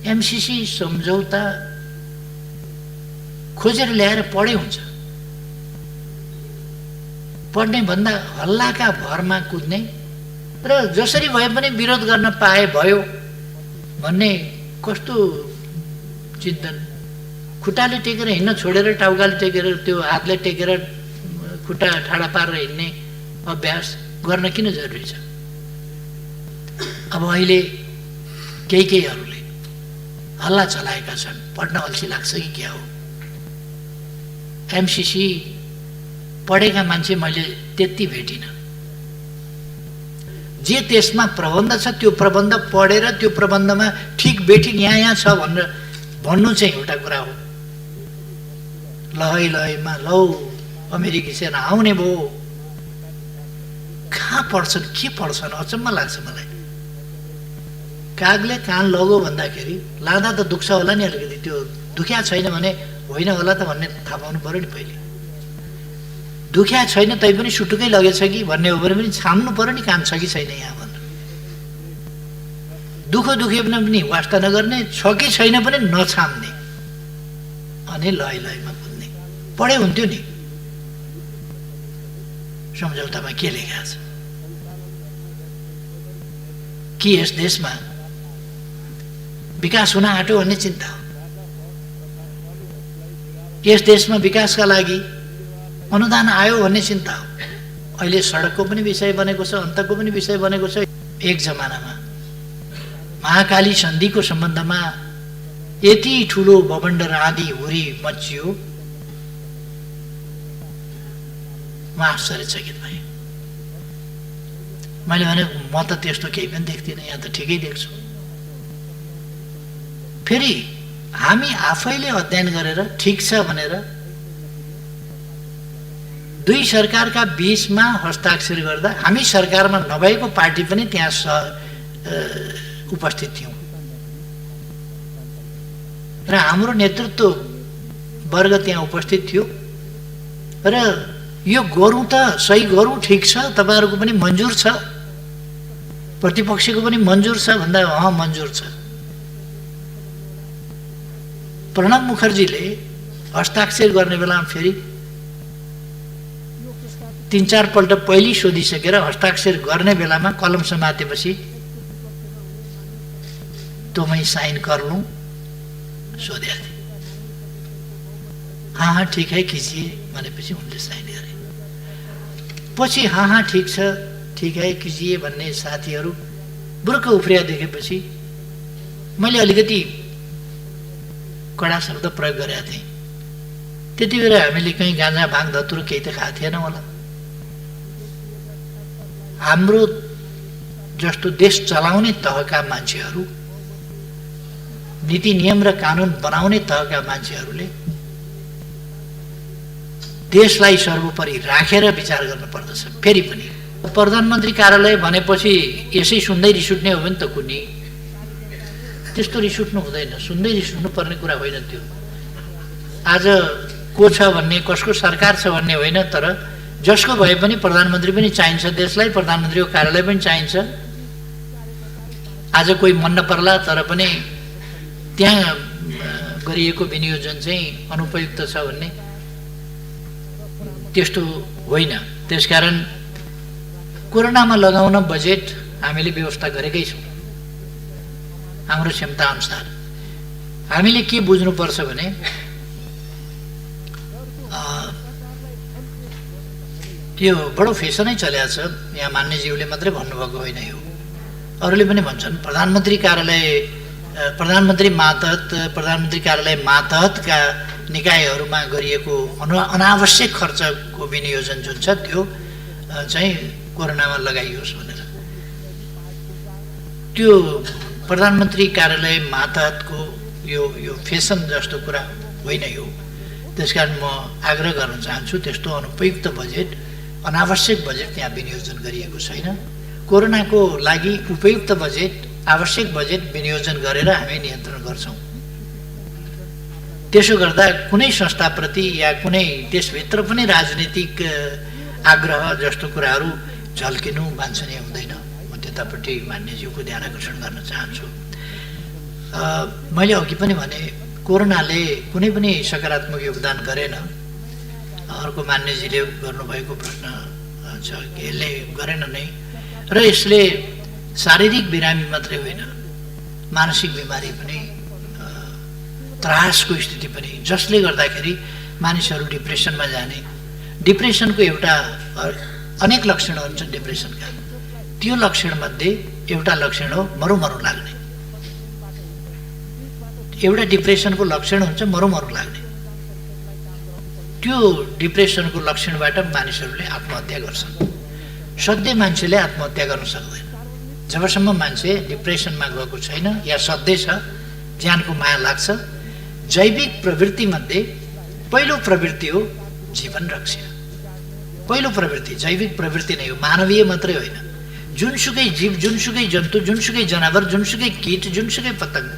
MCC सम्झौता खोजेर ल्याएर पढे हुन्छ, पढ्ने भन्दा हल्लाका भरमा कुद्ने र जसरी भए पनि विरोध गर्न पाए भयो भन्ने कस्तो चिन्तन। खुट्टाले टेकेर हिँड्न छोडेर टाउकाले टेकेर त्यो हातले टेकेर खुट्टा ठाडा पारेर हिँड्ने अभ्यास गर्न किन जरुरी छ? अब अहिले केहीहरूले हल्ला चलाएका छन्, पढ्न अल्छी लाग्छ कि क्या हो? एमसीसी पढेका मान्छे मैले त्यति भेटिनँ। जे त्यसमा प्रबन्ध छ त्यो प्रबन्ध पढेर त्यो प्रबन्धमा ठिक बेठिक यहाँ छ भनेर भन्नु चाहिँ एउटा कुरा हो। लहैमा लौ अमेरिकी सेना आउने भयो, कहाँ पढ्छन्, के पढ्छन्? अचम्म लाग्छ मलाई। कागले कान लगो भन्दाखेरि लाँदा त दुख्छ होला नि अलिकति, त्यो दुख्या छैन भने होइन होला त भन्ने थाहा पाउनु पर्यो नि। पहिले दुख्या छैन तैपनि सुटुकै लगेछ कि भन्ने हो भने पनि छाम्नु पर्यो नि, कान छ कि छैन यहाँ भनेर। दुखे पनि वास्ता नगर्ने, छ कि छैन पनि नछाम्ने, अनि लयमा कुद्ने। पढे हुन्थ्यो नि सम्झौतामा के लेखा छ कि यस देशमा विकास हुन आँट्यो भन्ने चिन्ता हो। यस देशमा विकासका लागि अनुदान आयो भन्ने चिन्ता हो। अहिले सडकको पनि विषय बनेको छ, अन्तको पनि विषय बनेको छ। एक जमानामा महाकाली सन्धिको सम्बन्धमा यति ठुलो बबन्डर आँधी हुरी मचियो, म आश्चर्यचकित भएँ। मैले भने म त त्यस्तो केही पनि देख्दिनँ, यहाँ त ठिकै देख्छु। फेरि हामी आफैले अध्ययन गरेर ठिक छ भनेर दुई सरकारका बीचमा हस्ताक्षर गर्दा हामी सरकारमा नभएको पार्टी पनि त्यहाँ उपस्थित थियौँ र हाम्रो नेतृत्व वर्ग त्यहाँ उपस्थित थियो र यो गरौँ त सही गरौँ, ठिक छ, तपाईँहरूको पनि मन्जुर छ, प्रतिपक्षको पनि मन्जुर छ भन्दा मन्जुर छ। प्रणब मुखर्जीले हस्ताक्षर गर्ने बेलामा फेरि 3-4 पल्ट पहिले सोधिसकेर हस्ताक्षर गर्ने बेलामा कलम समातेपछि तो मैं साइन कर लूं सोधे थे। हाँ ठीक है कीजिए भनेपछि उनले साइन गरे। पछि हाँ ठीक है कीजिए भन्ने साथीहरू बुर्क उफ्रिया देखेपछि मैले अलिकति कडा शब्द प्रयोग गरेका थिएँ। त्यति बेला हामीले कहीँ गाँजा भाङ धतुर केही त खाएको थिएन होला। हाम्रो जस्तो देश चलाउने तहका मान्छेहरू, नीति नियम र कानुन बनाउने तहका मान्छेहरूले देशलाई सर्वोपरि राखेर विचार गर्न पर्दछ। फेरि पनि प्रधानमन्त्री कार्यालय भनेपछि यसै सुन्दै रिस उठ्ने हो भने त कुनै त्यस्तो रिस उठ्नु हुँदैन, सुन्दै रिस उठ्नु पर्ने कुरा होइन त्यो। आज को छ भन्ने, कसको सरकार छ भन्ने होइन, तर जसको भए पनि प्रधानमन्त्री पनि चाहिन्छ देशलाई, प्रधानमन्त्रीको कार्यालय पनि चाहिन्छ। आज कोही मन नपर्ला तर पनि त्यहाँ गरिएको विनियोजन चाहिँ अनुपयुक्त छ भन्ने त्यस्तो होइन। त्यसकारण कोरोनामा लगाउन बजेट हामीले व्यवस्था गरेकै छौँ हाम्रो क्षमता अनुसार। हामीले के बुझ्नुपर्छ भने यो बडो फेसनै चलेको छ। यहाँ मान्यज्यूले मात्रै भन्नुभएको होइन, यो अरूले पनि भन्छन्। प्रधानमन्त्री कार्यालय, प्रधानमन्त्री मातहत, प्रधानमन्त्री कार्यालय मातहतका निकायहरूमा गरिएको अनावश्यक खर्चको विनियोजन जुन छ त्यो चाहिँ कोरोनामा लगाइयोस् भनेर। त्यो प्रधानमन्त्री कार्यालय मातहतको यो फेसन जस्तो कुरा होइन यो। त्यसकारण म आग्रह गर्न चाहन्छु त्यस्तो अनुपयुक्त बजेट, अनावश्यक बजेट त्यहाँ विनियोजन गरिएको छैन। कोरोनाको लागि उपयुक्त बजेट, आवश्यक बजेट विनियोजन गरेर हामी नियन्त्रण गर्छौँ। त्यसो गर्दा कुनै संस्थाप्रति या कुनै देशभित्र पनि राजनीतिक आग्रह जस्तो कुराहरू झल्किनु वाञ्छनीय हुँदैन। म त्यतापट्टि मान्यज्यूको ध्यान आकर्षण गर्न चाहन्छु। मैले अघि पनि भने कोरोनाले कुनै पनि सकारात्मक योगदान गरेन। अर्को मान्यजीले गर्नुभएको प्रश्न छ कि यसले गरेन नै, र यसले शारीरिक बिरामी मात्रै होइन, मानसिक बिमारी पनि, त्रासको स्थिति पनि, जसले गर्दाखेरि मानिसहरू डिप्रेसनमा जाने। डिप्रेसनको एउटा अनेक लक्षणहरू छन् डिप्रेसनका, त्यो लक्षणमध्ये एउटा लक्षण हो मरुमरु लाग्ने। एउटा डिप्रेसनको लक्षण हुन्छ मरुमरु लाग्ने। त्यो डिप्रेसनको लक्षणबाट मानिसहरूले आत्महत्या गर्छन्। सधैँ मान्छेले आत्महत्या गर्न सक्दैन जबसम्म मान्छे डिप्रेसनमा गएको छैन या सधैँ छ, ज्यानको माया लाग्छ। जैविक प्रवृत्तिमध्ये पहिलो प्रवृत्ति हो जीवन रक्षा। पहिलो प्रवृत्ति जैविक प्रवृत्ति नै हो, मानवीय मात्रै होइन। जुनसुकै जीव, जुनसुकै जन्तु, जुनसुकै जनावर, जुनसुकै कीट, जुनसुकै पतंग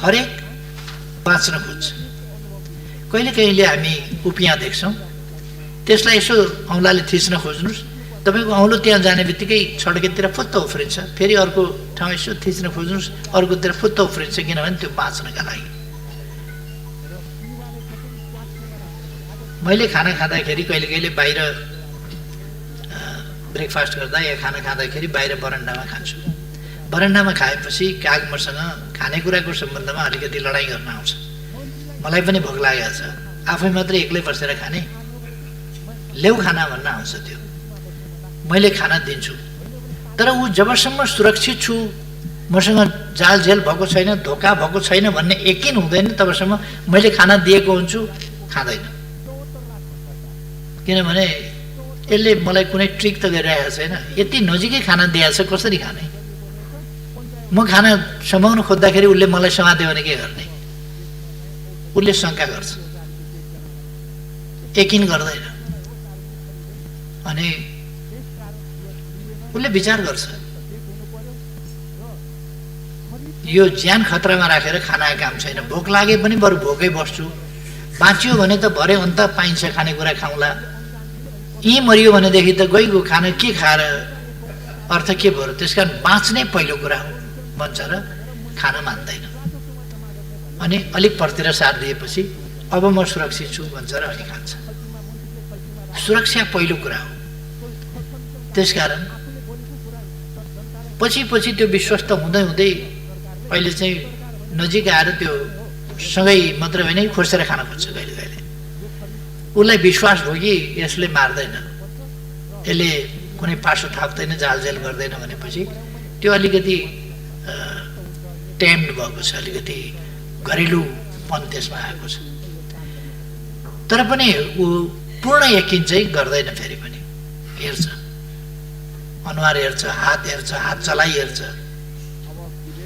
हरेक बाँच्न खोज्छ। कहिले कहिले हामी उपियाँ देख्छौँ, त्यसलाई यसो औँलाले थिच्न खोज्नुहोस्, तपाईँको औँलो त्यहाँ जाने बित्तिकै छड्केतिर फुत्त उफ्रिन्छ। फेरि अर्को ठाउँ यसो थिच्न खोज्नुहोस्, अर्कोतिर फुत्त उफ्रिन्छ, किनभने त्यो बाँच्नका लागि। मैले खाना खाँदाखेरि कहिले कहिले बाहिर ब्रेकफास्ट गर्दा या खाना खाँदाखेरि बाहिर बरन्डामा खान्छु। बरन्डामा खाएपछि काग मसँग खानेकुराको सम्बन्धमा अलिकति लडाइँ गर्न आउँछ। मलाई पनि भोक लागेको छ, आफै मात्रै एक्लै बसेर खाने, ल्याउ खाना भन्न आउँछ। त्यो मैले खाना दिन्छु, तर ऊ जबसम्म सुरक्षित छु, मसँग जालझेल भएको छैन, धोका भएको छैन भन्ने यकिन हुँदैन, तबसम्म मैले खाना दिएको हुन्छु, खाँदैन। किनभने यसले मलाई कुनै ट्रिक त गरिरहेको छैन, यति नजिकै खाना दिएको छ, कसरी खाने? म खाना समाउन खोज्दाखेरि उसले मलाई समात्यो भने के गर्ने? उसले शङ्का गर्छ, यकिन गर्दैन। अनि उसले विचार गर्छ, यो ज्यान खतरामा राखेर खाना काम छैन, भोक लागे पनि बरु भोकै बस्छु, बाँच्यो भने त भरे अन्त पाइन्छ खानेकुरा खाउँला, यहीँ मरियो भनेदेखि त गइगयो खाना के खाएर अर्थ के भयो? त्यसकारण बाँच्नै पहिलो कुरा हो भन्छ र खाना मान्दैन। अनि अलिक परतिर साथ दिएपछि अब म सुरक्षित छु भन्छ र अनि खान्छ। सुरक्षा पहिलो कुरा हो। त्यसकारण पछि पछि त्यो विश्वस्त हुँदै हुँदै अहिले चाहिँ नजिक आएर त्यो सँगै मात्रै होइन, खोसेर खान खोज्छ। कहिले कहिले उसलाई विश्वास भयो कि यसले मार्दैन, यसले कुनै पासो थाप्दैन, जालझेल गर्दैन भनेपछि त्यो अलिकति टेम्ड भएको छ, अलिकति घरेलुपन त्यसमा आएको छ। तर पनि ऊ पूर्ण यकिन चाहिँ गर्दैन। फेरि पनि हेर्छ, अनुहार हेर्छ, हात हेर्छ, हात चलाइ हेर्छ,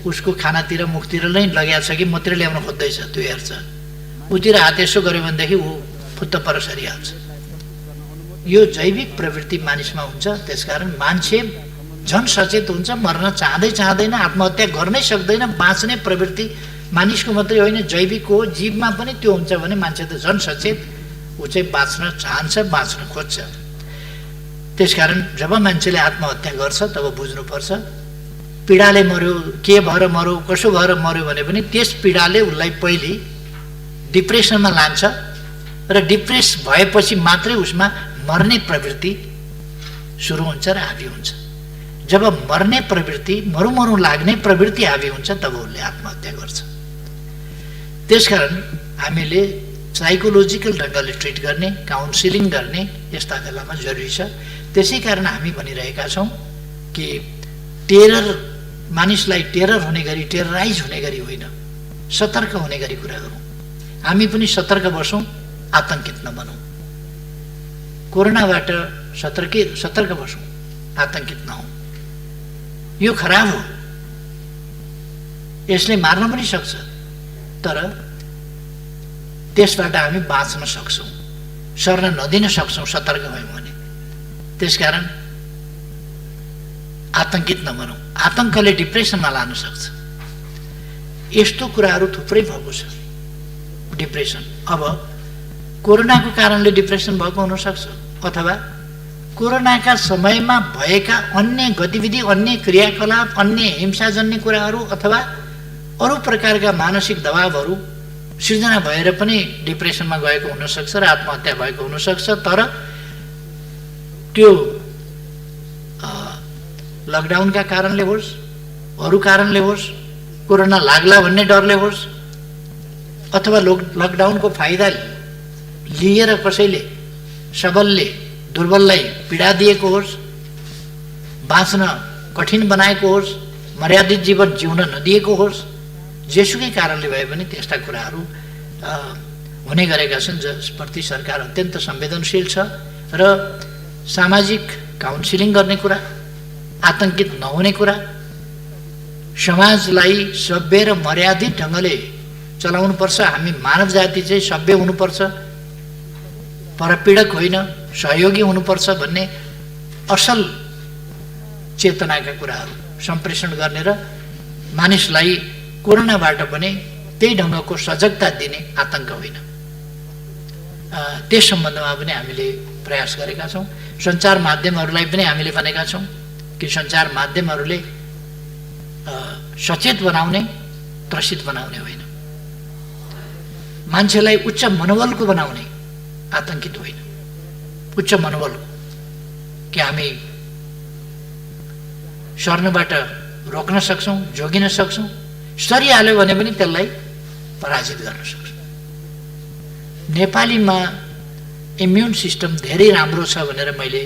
उसको खानातिर मुखतिर नै लगाएको छ कि मतिर ल्याउन खोज्दैछ त्यो हेर्छ। उतिर हात यसो गर्यो भनेदेखि ऊ फुत्त पर सरिहाल्छ। यो जैविक प्रवृत्ति मानिसमा हुन्छ। त्यसकारण मान्छे झन सचेत हुन्छ, मर्न चाहँदै चाहँदैन, आत्महत्या गर्नै सक्दैन। बाँच्ने प्रवृत्ति मानिसको मात्रै होइन, जैविक हो, जीवमा पनि त्यो हुन्छ भने मान्छे त झन सचेत, ऊ चाहिँ बाँच्न चाहन्छ, बाँच्न खोज्छ। त्यसकारण जब मान्छेले आत्महत्या गर्छ तब बुझ्नुपर्छ पीडाले मर्यो, के भएर मर्यो, कसो भएर मर्यो भने पनि त्यस पीडाले उसलाई पहिले डिप्रेसनमा लान्छ र डिप्रेस भएपछि मात्रै उसमा मर्ने प्रवृत्ति सुरु हुन्छ र हाबी हुन्छ। जब मर्ने प्रवृत्ति, मरुमरु लाग्ने प्रवृत्ति हाबी हुन्छ तब उसले आत्महत्या गर्छ। त्यसकारण हामीले साइकोलोजिकल ढङ्गले ट्रिट गर्ने, काउन्सिलिङ गर्ने यस्ता बेलामा जरुरी छ। त्यसै कारण हामी भनिरहेका छौँ कि टेरर, मानिसलाई टेरर हुने गरी, टेरराइज हुने गरी होइन, सतर्क हुने गरी कुरा गरौँ। हामी पनि सतर्क बसौँ, आतंकित नबनौँ। कोरोनाबाट सतर्क बसौँ, आतंकित नहौँ। यो खराब हो, यसले मार्न पनि सक्छ, तर त्यसबाट हामी बाँच्न सक्छौँ, सर्न नदिन सक्छौँ सतर्क भयौँ भने। त्यसकारण आतंकित नबनौँ। आतंकले डिप्रेसनमा लान सक्छ। यस्तो कुराहरू थुप्रै भएको छ। डिप्रेसन अब कोरोनाको कारणले डिप्रेसन भएको हुनसक्छ, अथवा कोरोनाका समयमा भएका अन्य गतिविधि, अन्य क्रियाकलाप, अन्य हिंसाजन्य कुराहरू, अथवा अरू प्रकारका मानसिक दबावहरू सिर्जना भएर पनि डिप्रेसनमा गएको हुनसक्छ र आत्महत्या भएको हुनसक्छ। तर त्यो लकडाउनका कारणले होस्, अरू कारणले होस्, कोरोना लाग्ला भन्ने डरले होस्, अथवा लकडाउनको फाइदा लिएर कसैले सबलले दुर्बललाई पीडा दिएको होस्, बाँच्न कठिन बनाएको होस्, मर्यादित जीवन जिउन नदिएको होस्, जेसुकै कारणले भए पनि त्यस्ता कुराहरू हुने गरेका छन् जसप्रति सरकार अत्यन्त संवेदनशील छ। र सामाजिक काउन्सिलिङ गर्ने कुरा, आतंकित नहुने कुरा, समाजलाई सभ्य र मर्यादित ढङ्गले चलाउनुपर्छ। हामी मानव जाति चाहिँ सभ्य हुनुपर्छ, परपीडक होइन, सहयोगी हुनुपर्छ भन्ने असल चेतनाका कुराहरू सम्प्रेषण गर्ने र मानिसलाई कोरोनाबाट पनि त्यही ढङ्गको सजगता दिने, आतंक होइन, त्यस सम्बन्धमा पनि हामीले प्रयास गरेका छौँ। सञ्चार माध्यमहरूलाई पनि हामीले भनेका छौँ कि सञ्चार माध्यमहरूले सचेत बनाउने, त्रसित बनाउने होइन, मान्छेलाई उच्च मनोबलको बनाउने, आतंकित होइन, उच्च मनोबलको, कि हामी सर्नबाट रोक्न सक्छौँ, जोगिन सक्छौँ, सरिहाल्यो भने पनि त्यसलाई पराजित गर्न सक्छौँ। नेपालीमा इम्युन सिस्टम धेरै राम्रो छ भनेर मैले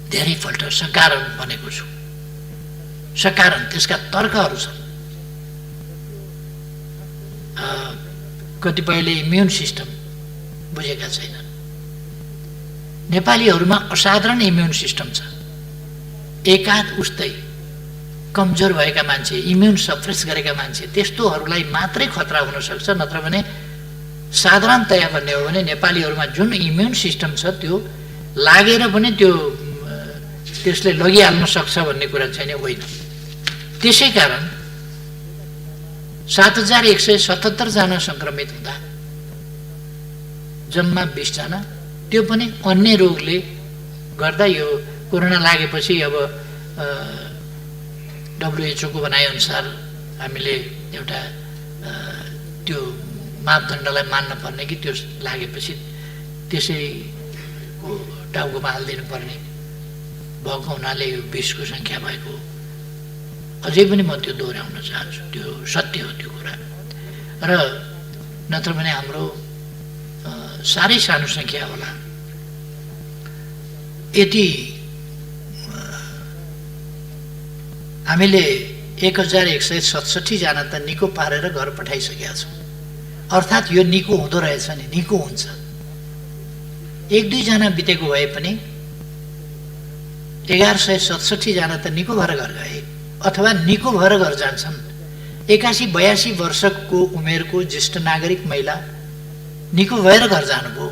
धेरैपल्ट सकारण भनेको छु। सकारण, त्यसका तर्कहरू छन्। कतिपयले इम्युन सिस्टम बुझेका छैनन्। नेपालीहरूमा असाधारण इम्युन सिस्टम छ। एकाध उस्तै कमजोर भएका मान्छे, इम्युन सप्रेस गरेका मान्छे, त्यस्तोहरूलाई मात्रै खतरा हुनसक्छ। नत्र भने साधारणतया भन्ने हो भने नेपालीहरूमा जुन इम्युन सिस्टम छ त्यो लागेर पनि त्यसले लगिहाल्न सक्छ भन्ने कुरा छैन, होइन। त्यसै कारण 7177 जना सङ्क्रमित हुँदा जम्मा 20 जना, त्यो पनि अन्य रोगले गर्दा। यो कोरोना लागेपछि अब WHO को भनाइअनुसार हामीले एउटा त्यो मापदण्डलाई मान्न पर्ने कि त्यो लागेपछि त्यसैको टाउकोमा हालिदिनु पर्ने भएको हुनाले यो 20 को सङ्ख्या भएको। अझै पनि म त्यो दोहोऱ्याउन चाहन्छु, त्यो सत्य हो त्यो कुरा। र नत्र भने हाम्रो साह्रै सानो सङ्ख्या होला। यति हामीले 1167 जना त निको पारेर घर पठाइसकेका छौँ। अर्थात् यो निको हुँदो रहेछ नि, निको हुन्छ। 1-2 जना बितेको भए पनि 1167 जना त निको भएर घर गए अथवा निको भएर घर जान्छन्। 81-82 वर्षको उमेरको ज्येष्ठ नागरिक महिला निको भएर घर जानुभयो।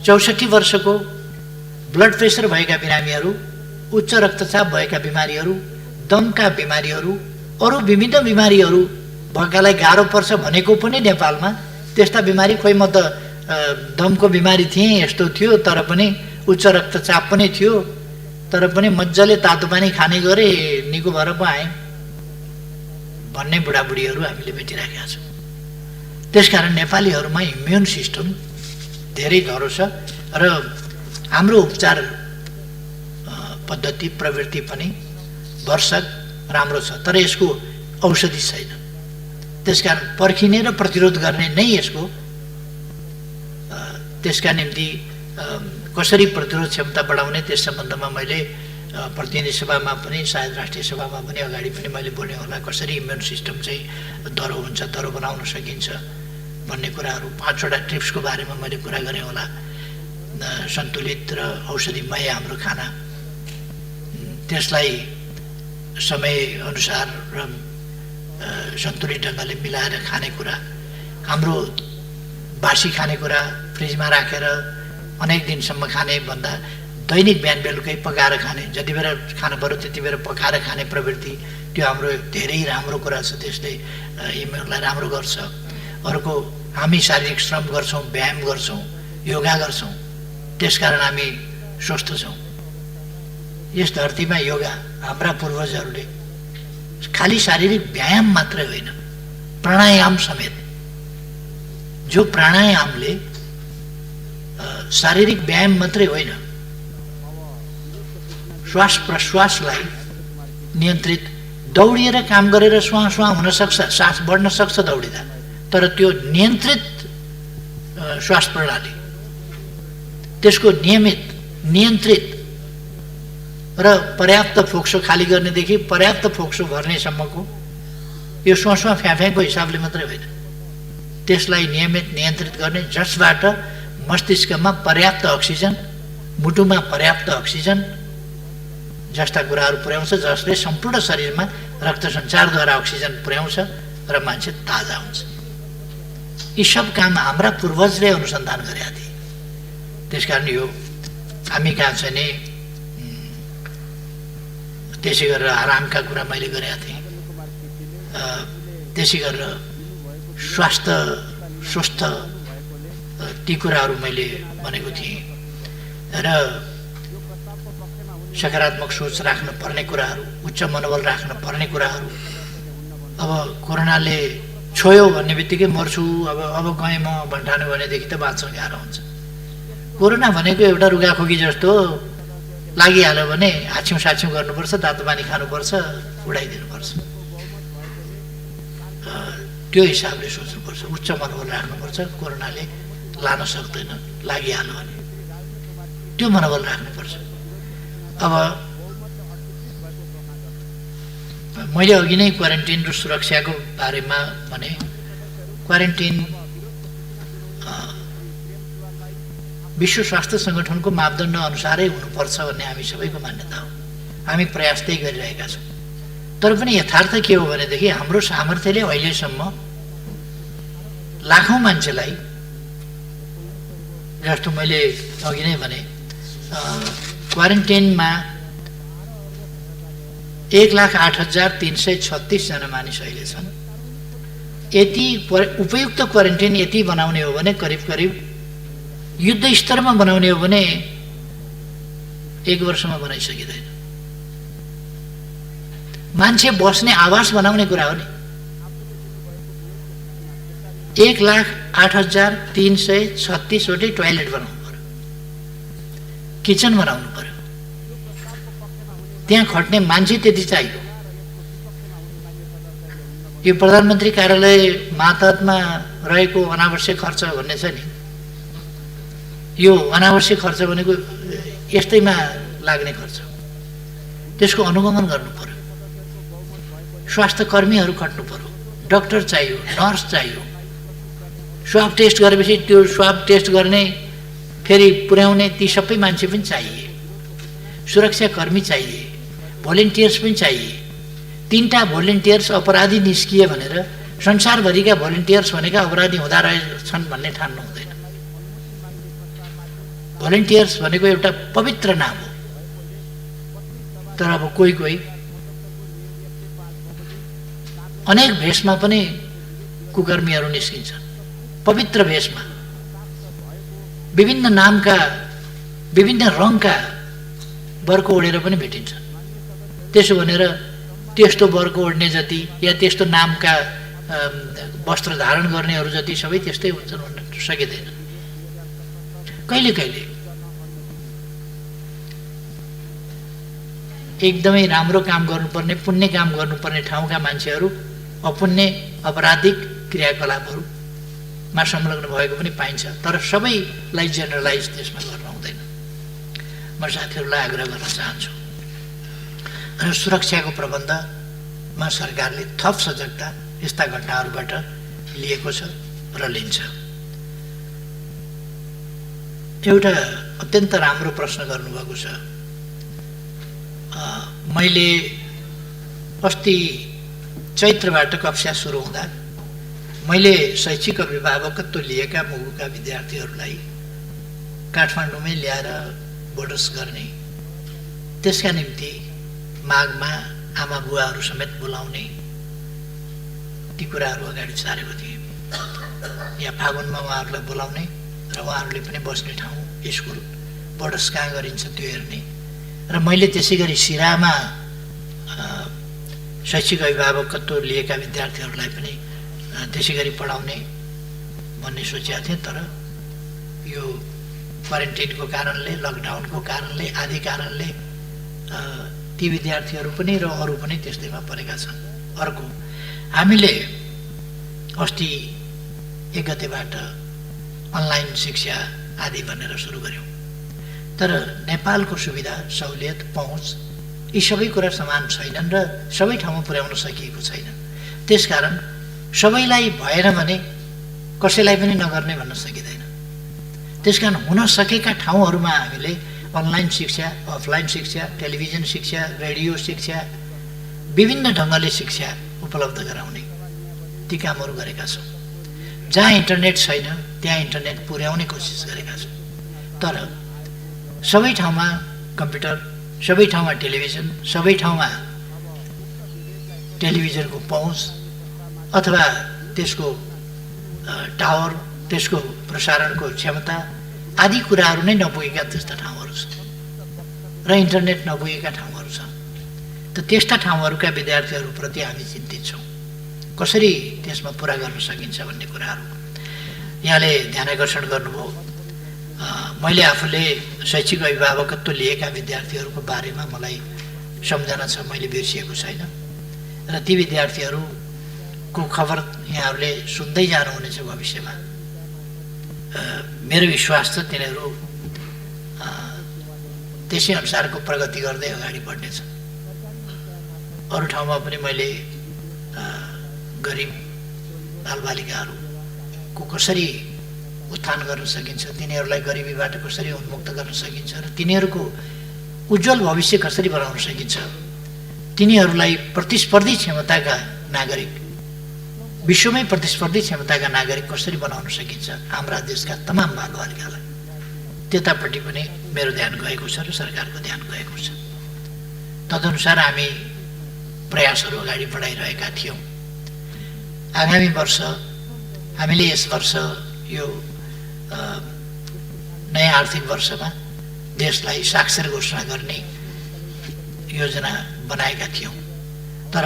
64 वर्षको ब्लड प्रेसर भएका बिरामीहरू, उच्च रक्तचाप भएका बिमारीहरू, दमका बिमारीहरू, अरू विभिन्न बिमारीहरू भएकालाई गाह्रो पर्छ भनेको पनि नेपालमा त्यस्ता बिमारी, खोइ म त दमको बिमारी थिएँ, यस्तो थियो, तर पनि उच्च रक्तचाप पनि थियो, तर पनि मजाले तातो पानी खाने गरे, निको भएर पो आएँ भन्ने बुढाबुढीहरू हामीले भेटिरहेका छौँ। त्यसकारण नेपालीहरूमा इम्युन सिस्टम धेरै धरो छ र हाम्रो उपचार पद्धति, प्रवृत्ति पनि भरसक राम्रो छ। तर यसको औषधि छैन। त्यसकारण पर्खिने र प्रतिरोध गर्ने नै यसको, त्यसका निम्ति कसरी प्रतिरोध क्षमता बढाउने त्यस सम्बन्धमा मैले प्रतिनिधि सभामा पनि, सायद राष्ट्रिय सभामा पनि अगाडि पनि मैले बोलेँ होला, कसरी इम्युन सिस्टम चाहिँ दह्रो हुन्छ, दह्रो बनाउन सकिन्छ भन्ने कुराहरू। 5वटा टिप्सको बारेमा मैले कुरा गरेँ होला। सन्तुलित र औषधिमय हाम्रो खाना, त्यसलाई समय अनुसार र सन्तुलित ढङ्गले मिलाएर खानेकुरा, हाम्रो बासी खानेकुरा फ्रिजमा राखेर अनेक दिनसम्म खाने भन्दा दैनिक बिहान बेलुकै पकाएर खाने, जति बेला खानु पऱ्यो त्यति बेला पकाएर खाने प्रवृत्ति, त्यो हाम्रो धेरै राम्रो कुरा छ। त्यसले इम्युनलाई राम्रो गर्छ। अर्को, हामी शारीरिक श्रम गर्छौँ, व्यायाम गर्छौँ, योगा गर्छौँ, त्यसकारण हामी स्वस्थ छौँ। यस धरतीमा योगा हाम्रा पूर्वजहरूले खाली शारीरिक व्यायाम मात्रै होइन, प्राणायाम समेत। जो प्राणायामले शारीरिक व्यायाम मात्रै होइन, श्वास प्रश्वासलाई नियन्त्रित, दौडिएर काम गरेर स्वाँ स्वाँ हुन सक्छ, सास बढ्न सक्छ दौडिँदा, तर त्यो नियन्त्रित श्वास प्रणाली, त्यसको नियमित नियन्त्रित र पर्याप्त फोक्सो खाली गर्नेदेखि पर्याप्त फोक्सो भर्नेसम्मको यो स्वाँ स्वाँ फ्याँफ्याँको हिसाबले मात्रै होइन, त्यसलाई नियमित नियन्त्रित गर्ने, जसबाट मस्तिष्कमा पर्याप्त अक्सिजन, मुटुमा पर्याप्त अक्सिजन जस्ता कुराहरू पुर्याउँछ, जसले सम्पूर्ण शरीरमा रक्त सञ्चारद्वारा अक्सिजन पुर्याउँछ र मान्छे ताजा हुन्छ। यी सब काम हाम्रा पूर्वजले अनुसन्धान गरेका थिए। त्यसकारण यो हामी कहाँ चाहिँ नि त्यसै गरेर आरामका कुरा मैले गरेका थिएँ, त्यसै गरेर स्वास्थ्य स्वस्थ ती कुराहरू मैले भनेको थिएँ र सकारात्मक सोच राख्न पर्ने कुराहरू, उच्च मनोबल राख्न पर्ने कुराहरू। अब कोरोनाले छोयो भन्ने बित्तिकै मर्छु, अब गएँ म भन्ठानु भनेदेखि त बाँच्न गाह्रो हुन्छ। कोरोना भनेको एउटा रुगाखोकी जस्तो लागिहाल्यो भने हाछ्यौँ साछ्यौँ गर्नुपर्छ, तातो पानी खानुपर्छ, उडाइदिनुपर्छ। त्यो हिसाबले सोच्नुपर्छ, उच्च मनोबल राख्नुपर्छ। कोरोनाले लान सक्दैन, लागिहाल्यो भने त्यो मनोबल राख्नुपर्छ। अब मैले अघि नै क्वारेन्टिन र सुरक्षाको बारेमा भने, क्वारेन्टिन विश्व स्वास्थ्य सङ्गठनको मापदण्ड अनुसारै हुनुपर्छ भन्ने हामी सबैको मान्यता हो। हामी प्रयास त्यही गरिरहेका छौँ। तर पनि यथार्थ के हो भनेदेखि हाम्रो सामर्थ्यले अहिलेसम्म लाखौँ मान्छेलाई, जस्तो मैले अघि नै भने, क्वारेन्टिनमा 1,08,336 जना मानिस अहिले छन्। यति उपयुक्त क्वारेन्टिन यति बनाउने हो भने करिब करिब युद्ध स्तरमा बनाउने हो भने 1 वर्षमा बनाइसकिँदैन। मान्छे बस्ने आवास बनाउने कुरा हो नि। 1,08,336 वटै टोयलेट बनाउनु पर्यो, किचन बनाउनु पर्यो, त्यहाँ खट्ने मान्छे त्यति चाहियो। यो प्रधानमन्त्री कार्यालय मातहतमा रहेको अनावश्यक खर्च भन्ने छ नि, यो अनावश्यक खर्च भनेको यस्तैमा लाग्ने खर्च, त्यसको अनुगमन गर्नु पर्यो। स्वास्थ्य कर्मीहरू खट्नु पर्यो, डाक्टर चाहियो, नर्स चाहियो। स्वाब टेस्ट गरेपछि त्यो स्वाब टेस्ट गर्ने, फेरि पुर्याउने ती सबै मान्छे पनि चाहिए। सुरक्षा कर्मी चाहिए, भोलिन्टियर्स पनि चाहिए। 3टा भोलिन्टियर्स अपराधी निस्किए भनेर संसारभरिका भोलिन्टियर्स भनेका अपराधी हुँदा रहेछन् भन्ने ठान्नु हुँदैन। भोलिन्टियर्स भनेको एउटा पवित्र नाम हो। तर अब कोही कोही अनेक भेषमा पनि कुकर्मीहरू निस्किन्छन्, पवित्र भेषमा, विभिन्न नामका, विभिन्न रङका वर्क ओढेर पनि भेटिन्छन्। त्यसो भनेर त्यस्तो वर्क ओढ्ने जति या त्यस्तो नामका वस्त्र धारण गर्नेहरू जति सबै त्यस्तै हुन्छन् भन्न सकिँदैन। कहिले कहिले एकदमै राम्रो काम गर्नुपर्ने, पुण्य काम गर्नुपर्ने ठाउँका मान्छेहरू अपुण्य अपराधिक क्रियाकलापहरूमा संलग्न भएको पनि पाइन्छ। तर सबैलाई जेनरलाइज त्यसमा गर्नु हुँदैन। म साथीहरूलाई आग्रह गर्न चाहन्छु र सुरक्षाको प्रबन्धमा सरकारले थप सजगता यस्ता घटनाहरूबाट लिएको छ र लिन्छ। एउटा अत्यन्त राम्रो प्रश्न गर्नुभएको छ। मैले अस्ति चैत्रबाट कक्षा सुरु हुँदा मैले शैक्षिक अभिभावकत्व लिएका मुगुका विद्यार्थीहरूलाई काठमाडौँमै ल्याएर बोर्डर्स गर्ने, त्यसका निम्ति माघमा आमा बुवाहरू समेत बोलाउने ती कुराहरू अगाडि सारेको थिएँ। यहाँ फागुनमा उहाँहरूलाई बोलाउने र उहाँहरूले पनि बस्ने ठाउँ, स्कुल, बोर्डर्स कहाँ गरिन्छ त्यो हेर्ने। र मैले त्यसै गरी सिरामा शैक्षिक अभिभावकत्व लिएका विद्यार्थीहरूलाई पनि त्यसै गरी पढाउने भन्ने सोचेका थिएँ। तर यो क्वारेन्टाइनको कारणले, लकडाउनको कारणले, आदि कारणले ती विद्यार्थीहरू पनि र अरू पनि त्यस्तैमा परेका छन्। अर्को, हामीले अस्ति 1 गतेबाट अनलाइन शिक्षा आदि भनेर सुरु गर्यौँ। तर नेपालको सुविधा, सहुलियत, पहुँच यी सबै कुरा समान छैनन् र सबै ठाउँमा पुर्याउन सकिएको छैन। त्यसकारण सबैलाई भएन भने कसैलाई पनि नगर्ने भन्न सकिँदैन। त्यसकारण हुन सकेका ठाउँहरूमा हामीले अनलाइन शिक्षा, अफलाइन शिक्षा, टेलिभिजन शिक्षा, रेडियो शिक्षा, विभिन्न ढङ्गले शिक्षा उपलब्ध गराउने ती कामहरू गरेका छौँ। जहाँ इन्टरनेट छैन त्यहाँ इन्टरनेट पुर्याउने कोसिस गरेका छौँ। तर सबै ठाउँमा कम्प्युटर, सबै ठाउँमा टेलिभिजन, सबै ठाउँमा टेलिभिजनको पहुँच अथवा त्यसको टावर, त्यसको प्रसारणको क्षमता आदि कुराहरू नै नपुगेका त्यस्ता ठाउँहरू छन् र इन्टरनेट नपुगेका ठाउँहरू छन्। त त्यस्ता ठाउँहरूका विद्यार्थीहरूप्रति हामी चिन्तित छौँ। कसरी त्यसमा पुरा गर्न सकिन्छ भन्ने कुराहरू यहाँले ध्यान आकर्षण गर्नुभयो। मैले आफूले शैक्षिक अभिभावकत्व लिएका विद्यार्थीहरूको बारेमा मलाई सम्झना छ, मैले बिर्सिएको छैन र ती विद्यार्थीहरूको खबर यहाँहरूले सुन्दै जानुहुनेछ भविष्यमा। मेरो विश्वास छ तिनीहरू त्यसै अनुसारको प्रगति गर्दै अगाडि बढ्नेछ। अरू ठाउँमा पनि मैले गरिब बालबालिकाहरूको कसरी उत्थान गर्न सकिन्छ, तिनीहरूलाई गरिबीबाट कसरी उन्मुक्त गर्न सकिन्छ र तिनीहरूको उज्जवल भविष्य कसरी बनाउन सकिन्छ, तिनीहरूलाई प्रतिस्पर्धी क्षमताका नागरिक, विश्वमै प्रतिस्पर्धी क्षमताका नागरिक कसरी बनाउन सकिन्छ हाम्रा देशका तमाम बालबालिकालाई, त्यतापट्टि पनि मेरो ध्यान गएको छ र सरकारको ध्यान गएको छ। तदनुसार हामी प्रयासहरू अगाडि बढाइरहेका थियौँ। आगामी वर्ष हामीले यस वर्ष यो नयाँ आर्थिक वर्षमा देशलाई साक्षर घोषणा गर्ने योजना बनाएका थियौँ। तर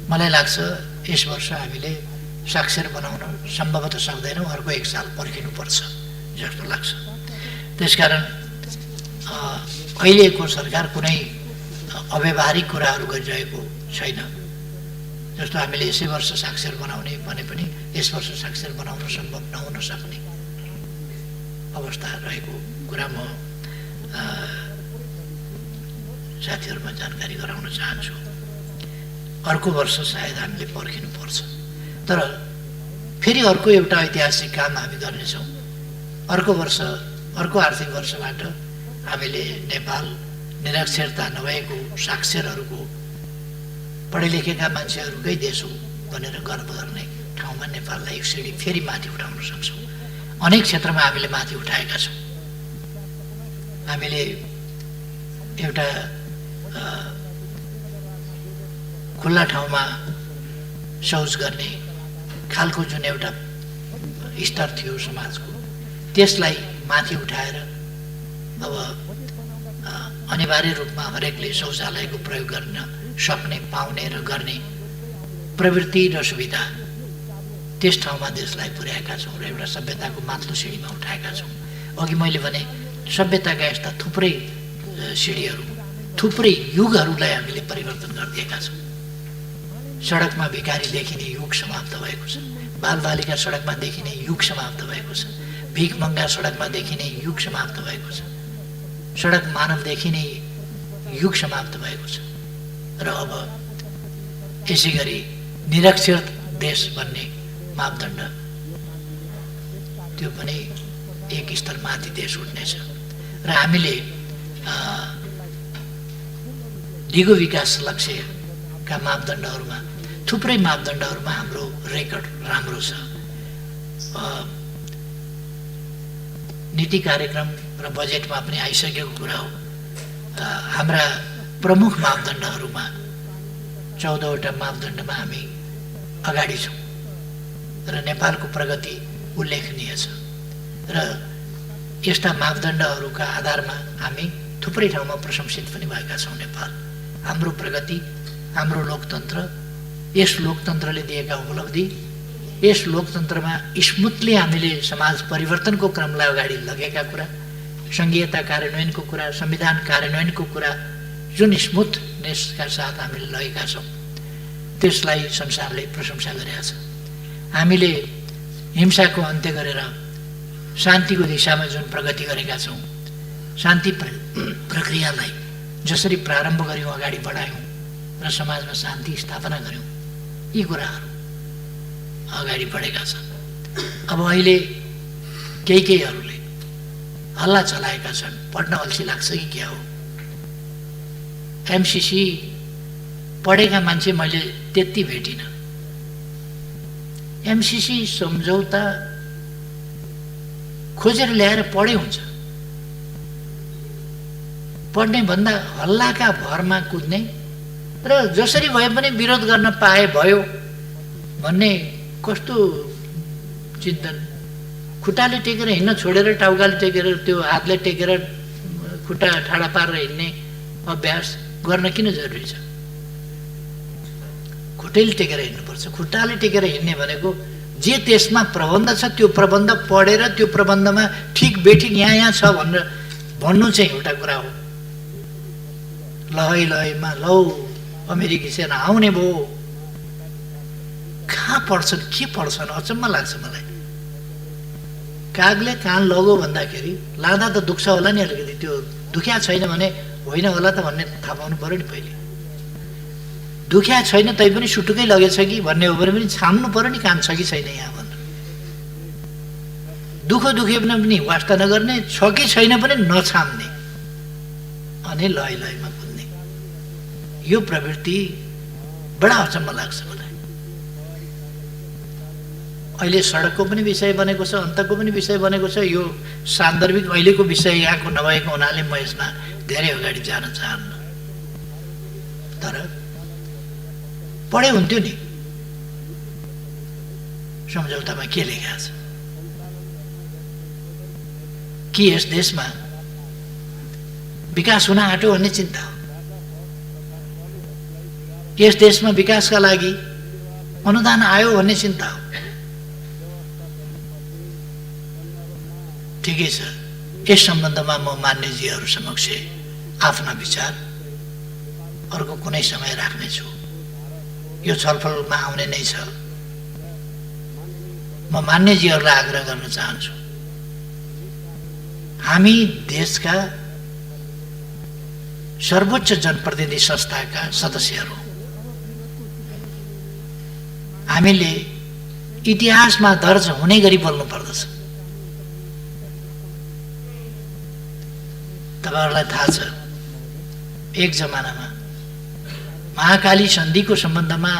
मलाई लाग्छ यस वर्ष हामीले साक्षर बनाउन सम्भवतः सक्दैनौँ, अर्को 1 साल पर्खिनुपर्छ जस्तो लाग्छ। त्यसकारण अहिलेको सरकार कुनै अव्यावहारिक कुराहरू गरिरहेको छैन। जस्तो हामीले यसै वर्ष साक्षर बनाउने भने पनि यस वर्ष साक्षर बनाउन सम्भव नहुन सक्ने अवस्था रहेको कुरा म साथीहरूमा जानकारी गराउन चाहन्छु। अर्को वर्ष सायद हामीले पर्खिनुपर्छ। तर फेरि अर्को एउटा ऐतिहासिक काम हामी गर्नेछौँ। अर्को वर्ष, अर्को आर्थिक वर्षबाट हामीले नेपाल निरक्षरता नभएको साक्षरहरूको, पढे लेखेका मान्छेहरूकै देश हो भनेर गर्व गर्ने ठाउँमा नेपाललाई एक सिडी फेरि माथि उठाउन सक्छौँ। अनेक क्षेत्रमा हामीले माथि उठाएका छौँ। हामीले एउटा खुल्ला ठाउँमा शौच गर्ने खालको जुन एउटा स्तर थियो समाजको, त्यसलाई माथि उठाएर अब अनिवार्य रूपमा हरेकले शौचालयको प्रयोग गर्न सक्ने, पाउने र गर्ने प्रवृत्ति र सुविधा त्यस ठाउँमा देशलाई पुर्याएका छौँ र एउटा सभ्यताको माथिल्लो सिँढीमा उठाएका छौँ। अघि मैले भने सभ्यताका यस्ता थुप्रै सिँढीहरू, थुप्रै युगहरूलाई हामीले परिवर्तन गरिदिएका छौँ। सडकमा भिखारी देखिने युग समाप्त भएको छ, बालबालिका सडकमा देखिने युग समाप्त भएको छ, भिख मङ्गा सडकमा देखिने युग समाप्त भएको छ, सडक मानव देखिने युग समाप्त भएको छ र अब यसै गरी निरक्षर देश भन्ने मापदण्ड त्यो पनि एक स्तर माथि देश उठ्नेछ र हामीले दिगो विकास लक्ष्यका मापदण्डहरूमा, थुप्रै मापदण्डहरूमा हाम्रो रेकर्ड राम्रो छ। नीति कार्यक्रम र बजेटमा पनि आइसकेको कुरा हो। हाम्रा प्रमुख मापदण्डहरूमा 14वटा मापदण्डमा हामी अगाडि छौँ र नेपालको प्रगति उल्लेखनीय छ र यस्ता मापदण्डहरूका आधारमा हामी थुप्रै ठाउँमा प्रशंसित पनि भएका छौँ। नेपाल हाम्रो प्रगति हाम्रो लोकतन्त्र, यस लोकतन्त्रले दिएका उपलब्धि, यस लोकतन्त्रमा स्मुथली हामीले समाज परिवर्तनको क्रमलाई अगाडि लगेका कुरा, सङ्घीयता कार्यान्वयनको कुरा, संविधान कार्यान्वयनको कुरा जुन स्मुथनेसका साथ हामीले लगेका छौँ त्यसलाई संसारले प्रशंसा गरेका छ। हामीले हिंसाको अन्त्य गरेर शान्तिको दिशामा जुन प्रगति गरेका छौँ, शान्ति प्रक्रियालाई जसरी प्रारम्भ गऱ्यौँ, अगाडि बढायौँ र समाजमा शान्ति स्थापना गऱ्यौँ, यी कुराहरू अगाडि बढेका छन्। अब अहिले केहीहरूले हल्ला चलाएका छन्, पढ्न अल्छी लाग्छ कि क्या हो। एमसीसी पढेका मान्छे मैले त्यति भेटिनँ। एमसीसी सम्झौता खोजेर ल्याएर पढे हुन्छ, पढ्ने भन्दा हल्लाका भरमा कुद्ने र जसरी भए पनि विरोध गर्न पाए भयो भन्ने कस्तो चिन्तन। खुट्टाले टेकेर हिँड्न छोडेर टाउकाले टेकेर त्यो हातले टेकेर खुट्टा ठाडा पारेर हिँड्ने अभ्यास गर्न किन जरुरी छ? खुट्टैले टेकेर हिँड्नुपर्छ। खुट्टाले टेकेर हिँड्ने भनेको जे त्यसमा प्रबन्ध छ त्यो प्रबन्ध पढेर त्यो प्रबन्धमा ठिक बेठिक यहाँ छ भनेर भन्नु चाहिँ एउटा कुरा हो। लहै लहैमा लौ अमेरिकी सेना आउने भयो, कहाँ पढ्छन्, के पढ्छन्, अचम्म लाग्छ मलाई। कागले कान लगो भन्दाखेरि लाँदा त दुख्छ होला नि अलिकति, त्यो दुख्या छैन भने होइन होला त भन्ने थाहा पाउनु पऱ्यो नि पहिले। दुख्या छैन तैपनि सुटुकै लगेछ कि भन्ने हो भने पनि छाम्नु पऱ्यो नि, कान छ कि छैन यहाँ भनेर। दुखे पनि वास्ता नगर्ने, छ कि छैन पनि नछाम्ने अनि लय लयमा कुद्ने, यो प्रवृत्ति बडा अचम्म लाग्छ मलाई। अहिले सडकको पनि विषय बनेको छ, अन्तको पनि विषय बनेको छ। यो सान्दर्भिक अहिलेको विषय यहाँको नभएको हुनाले म यसमा धेरै अगाडि जान चाहन्न। तर पढे हुन्थ्यो नि सम्झौतामा के लेखा छ कि यस देशमा विकास हुन आँट्यो भन्ने चिन्ता हो। यस देशमा विकासका लागि अनुदान आयो भन्ने चिन्ता हो। ठिकै छ, यस सम्बन्धमा म मान्यजीहरू समक्ष आफ्ना विचार अर्को कुनै समय राख्नेछु। यो छलफलमा आउने नै छ। म मान्यजीहरूलाई आग्रह गर्न चाहन्छु, हामी देशका सर्वोच्च जनप्रतिनिधि संस्थाका सदस्यहरू, हामीले इतिहासमा दर्ज हुने गरी बोल्नु पर्दछ। तपाईहरुलाई थाहा छ, एक जमानामा महाकाली सन्धिको सम्बन्धमा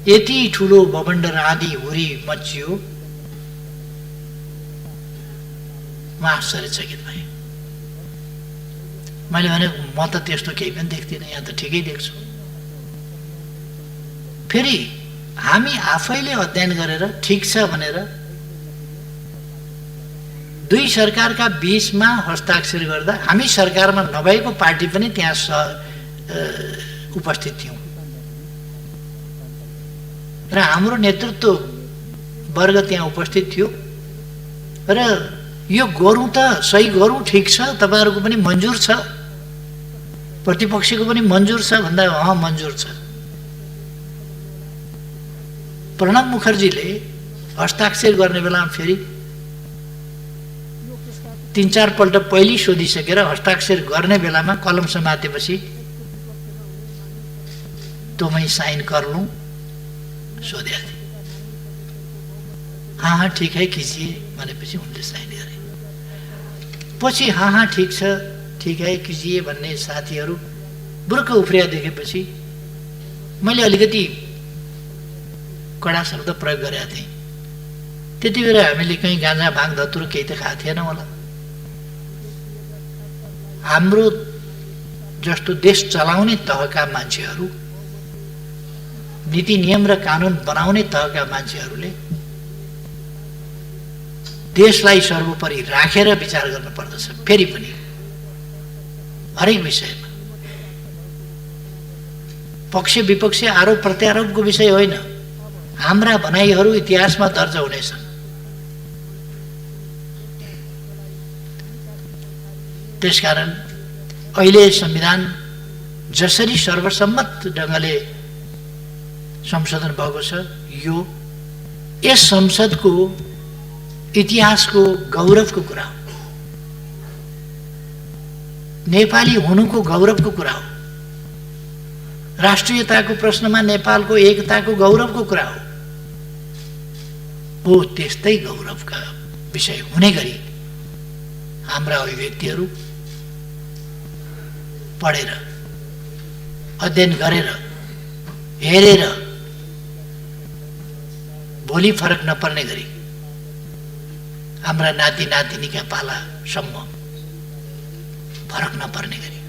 यति ठुलो बबन्ड र आँधी हुरी मचियो, म आश्चर्यचकित भएँ। मैले भने म त त्यस्तो केही पनि देख्दिनँ, यहाँ त ठिकै देख्छु। फेरि हामी आफैले अध्ययन गरेर ठिक छ भनेर दुई सरकारका बीचमा हस्ताक्षर गर्दा हामी सरकारमा नभएको पार्टी पनि त्यहाँ उपस्थित थियौँ र हाम्रो नेतृत्व वर्ग त्यहाँ उपस्थित थियो र यो गरौँ त सही गरौँ, ठिक छ, तपाईहरुको पनि मन्जुर छ, प्रतिपक्षको पनि मन्जुर छ भन्दा मन्जुर छ। प्रणब मुखर्जीले हस्ताक्षर गर्ने बेलामा फेरि 3-4 पल्ट पहिले सोधिसकेर हस्ताक्षर गर्ने बेलामा कलम समातेपछि तो मैं साइन कर लूं सोधे थे। हाँ ठीक है कीजिए भनेपछि उनले साइन गरे। पछि हाँ ठीक है कीजिए भन्ने साथीहरू बुर्क उफ्रिया देखेपछि मैले अलिकति कडा शब्द प्रयोग गरेका थिएँ। त्यति बेला हामीले कहीँ गाँजा भाङ धतुरो केही त खाएको थिएन होला। हाम्रो जस्तो देश चलाउने तहका मान्छेहरू, नीति नियम र कानुन बनाउने तहका मान्छेहरूले देशलाई सर्वोपरि राखेर विचार गर्न पर्दछ। फेरि पनि हरेक विषयमा पक्ष विपक्ष आरोप प्रत्यारोपको विषय होइन। हाम्रा भनाइहरू इतिहासमा दर्ज हुनेछन्। त्यसकारण अहिले संविधान जसरी सर्वसम्मत ढङ्गले संशोधन भएको छ, यो यस संसदको इतिहासको गौरवको कुरा हो, नेपाली हुनुको गौरवको कुरा हो, राष्ट्रियताको प्रश्नमा नेपालको एकताको गौरवको कुरा हो। त्यस्तै गौरवका विषय हुने गरी हाम्रा अभिव्यक्तिहरू पढेर, अध्ययन गरेर, हेरेर भोलि फरक नपर्ने गरी हाम्रा नाति नातिनीका पालासम्म फरक नपर्ने गरी,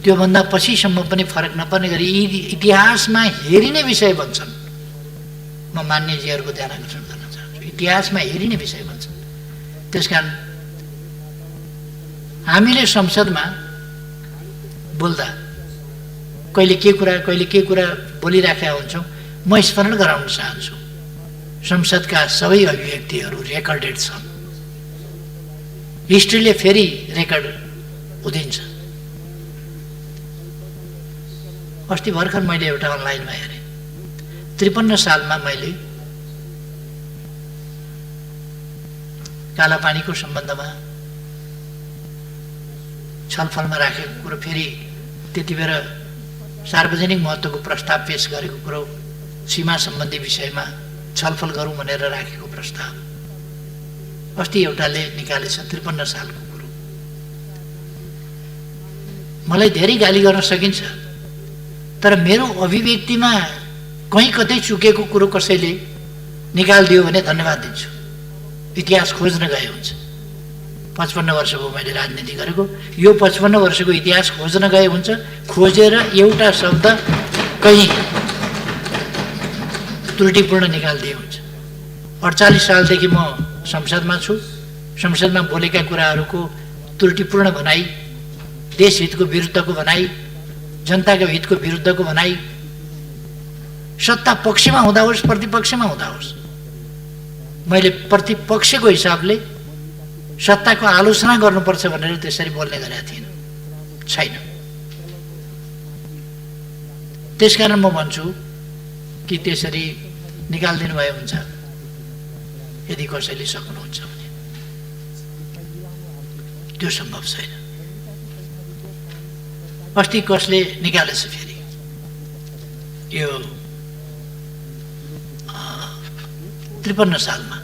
त्योभन्दा पछिसम्म पनि फरक नपर्ने गरी यी इतिहासमा हेरिने विषय बन्छन्। म मान्यजीहरूको ध्यान आकर्षण गर्न चाहन्छु, इतिहासमा हेरिने विषय बन्छन्। त्यसकारण हामीले संसदमा बोल्दा कहिले के कुरा बोलिराखेका हुन्छौँ। म स्मरण गराउन चाहन्छु, संसदका सबै अभिव्यक्तिहरू रेकर्डेड छन्। हिस्ट्रीले फेरि रेकर्ड उदिन्छ। अस्ति भर्खर मैले एउटा अनलाइनमा हेरेँ, 53 सालमा मैले कालापानीको सम्बन्धमा छलफलमा राखेको कुरो, फेरि त्यति बेला सार्वजनिक महत्त्वको प्रस्ताव पेश गरेको कुरो, सीमा सम्बन्धी विषयमा छलफल गरौँ भनेर राखेको प्रस्ताव अस्ति एउटाले निकालेछ, 53 सालको कुरो। मलाई धेरै गाली गर्न सकिन्छ, तर मेरो अभिव्यक्तिमा कहीँ कतै चुकेको कुरो कसैले निकालिदियो भने धन्यवाद दिन्छु। इतिहास खोज्न गए हुन्छ। 55 वर्ष भयो मैले राजनीति गरेको, यो 55 वर्षको इतिहास खोज्न गए हुन्छ। खोजेर एउटा शब्द कहीँ त्रुटिपूर्ण निकालिदिए हुन्छ। 48 सालदेखि म संसदमा छु। संसदमा बोलेका कुराहरूको त्रुटिपूर्ण भनाइ, देश हितको विरुद्धको भनाइ, जनताको हितको विरुद्धको भनाइ, सत्ता पक्षमा हुँदा होस् प्रतिपक्षमा हुँदा होस्, मैले प्रतिपक्षको हिसाबले सत्ताको आलोचना गर्नुपर्छ भनेर त्यसरी बोल्ने गरेका थिइनँ, छैन। त्यसकारण म भन्छु कि त्यसरी निकालिदिनु भए हुन्छ, यदि कसैले सक्नुहुन्छ भने। त्यो सम्भव छैन। अस्ति कसले निकालेछ फेरि, यो 53 सालमा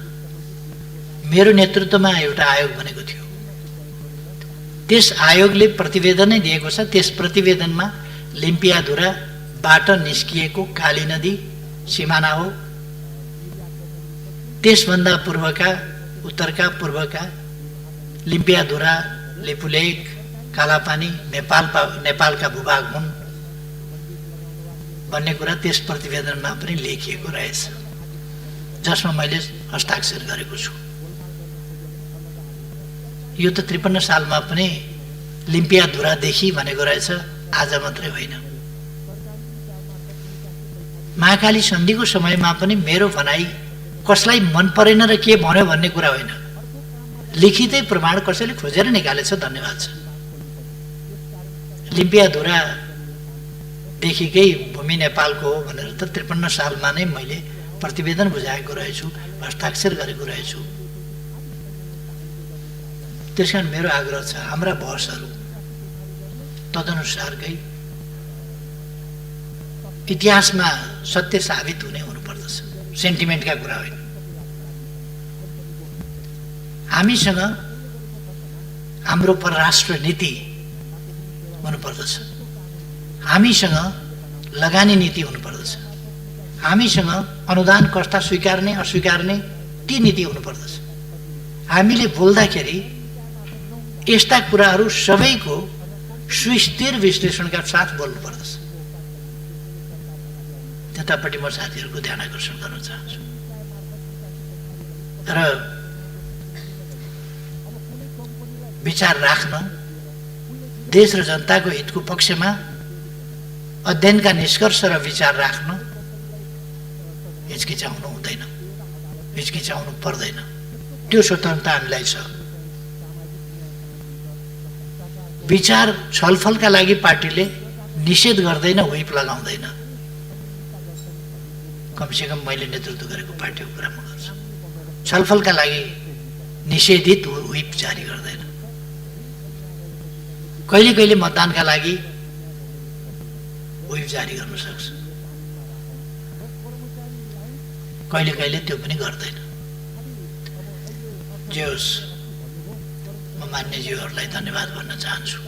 मेरो नेतृत्वमा एउटा आयोग बनेको थियो। त्यस आयोगले प्रतिवेदनै दिएको छ। त्यस प्रतिवेदनमा लिम्पियाधुराबाट निस्किएको काली नदी सिमाना हो। त्यसभन्दा पूर्वका, उत्तरका पूर्वका लिम्पियाधुरा, लिपुलेक, कालापानी नेपालका भूभाग हुन् भन्ने कुरा त्यस प्रतिवेदनमा पनि लेखिएको रहेछ, जसमा मैले हस्ताक्षर गरेको छु। यो त 53 सालमा पनि लिम्पियाधुरादेखि भनेको रहेछ, आज मात्रै होइन। महाकाली सन्धिको समयमा पनि मेरो भनाइ कसलाई मन परेन र के भन्यो भन्ने कुरा होइन, लिखितै प्रमाण कसैले खोजेर निकालेछ, धन्यवाद छ। लिम्पियाधुरादेखिकै भूमि नेपालको हो भनेर त 53 सालमा नै मैले प्रतिवेदन बुझाएको रहेछु, हस्ताक्षर गरेको रहेछु। त्यसकारण मेरो आग्रह छ, हाम्रा बहसहरू तदनुसारकै इतिहासमा सत्य साबित हुनुपर्दछ, सेन्टिमेन्टका कुरा होइन। हामीसँग हाम्रो परराष्ट्र नीति हुनुपर्दछ, हामीसँग लगानी नीति हुनुपर्दछ, हामीसँग अनुदान कस्ता स्वीकार्ने अस्वीकार्ने ती नीति हुनुपर्दछ। हामीले बोल्दाखेरि यस्ता कुराहरू सबैको सुस्थिर विश्लेषणका साथ बोल्नुपर्दछ। त्यतापट्टि म साथीहरूको ध्यान आकर्षण गर्न चाहन्छु। र विचार राख्न, देश र जनताको हितको पक्षमा अध्ययनका निष्कर्ष र विचार राख्न हिचकिचाउनु हुँदैन, हिचकिचाउनु पर्दैन। त्यो स्वतन्त्रता हामीलाई छ। विचार छलफलका लागि पार्टीले निषेध गर्दैन, व्हिप लगाउँदैन। कमसेकम मैले नेतृत्व गरेको पार्टीको कुरा म गर्छु। छलफलका लागि निषेधित व्हिप जारी गर्दैन। कहिले कहिले मतदानका लागि व्हिप जारी गर्न सक्छ, कहिले कहिले त्यो पनि गर्दैन। जे होस्, म मान्यज्यूहरूलाई धन्यवाद भन्न चाहन्छु।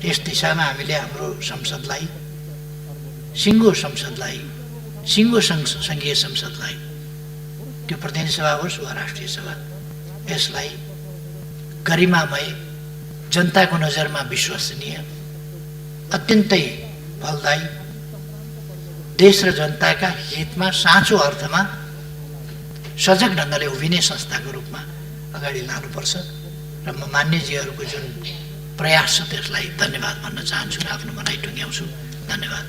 यस दिशामा हामीले हाम्रो संसदलाई, सिङ्गो संसदलाई, सिङ्गो सङ्घीय संसदलाई, त्यो प्रतिनिधि सभा होस् वा राष्ट्रिय सभा, यसलाई गरिमामय, जनताको नजरमा विश्वसनीय, अत्यन्तै फलदायी, देश र जनताका हितमा साँचो अर्थमा सजग ढङ्गले उभिने संस्थाको रूपमा अगाडि लानुपर्छ। र म मान्यजीहरूको जुन प्रयास छ त्यसलाई धन्यवाद भन्न चाहन्छु र आफ्नो भनाइ टुङ्ग्याउँछु। धन्यवाद।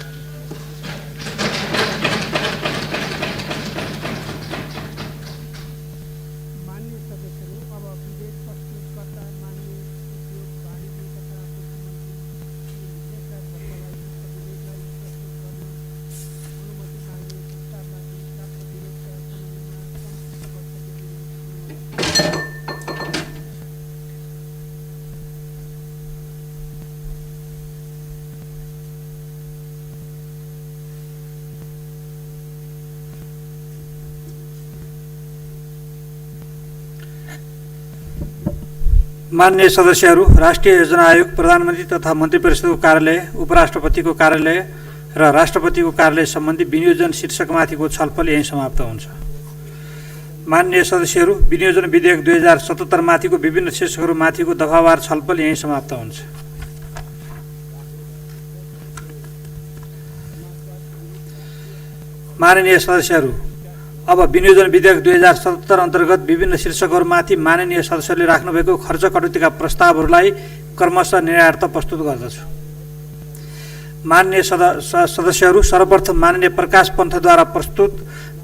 माननीय सदस्यहरू, राष्ट्रिय योजना आयोग, प्रधानमन्त्री तथा मन्त्री परिषदको कार्यालय, उपराष्ट्रपतिको कार्यालय र राष्ट्रपतिको कार्यालय सम्बन्धी विनियोजन शीर्षकमाथिको छलफल यही समाप्त हुन्छ। माननीय सदस्यहरू, विनियोजन विधेयक 2077 माथिको विभिन्न शीर्षकहरूमाथिको दफावार छलफल यही समाप्त हुन्छ। माननीय सदस्यहरू, अब विनियोजन विधेयक 2077 अन्तर्गत विभिन्न शीर्षकहरूमाथि माननीय सदस्यले राख्नुभएको खर्च कटौतीका प्रस्तावहरूलाई क्रमशः निर्णयार्थ प्रस्तुत गर्दछु। माननीय सदस्यहरू, सर्वप्रथम माननीय प्रकाश पन्थद्वारा प्रस्तुत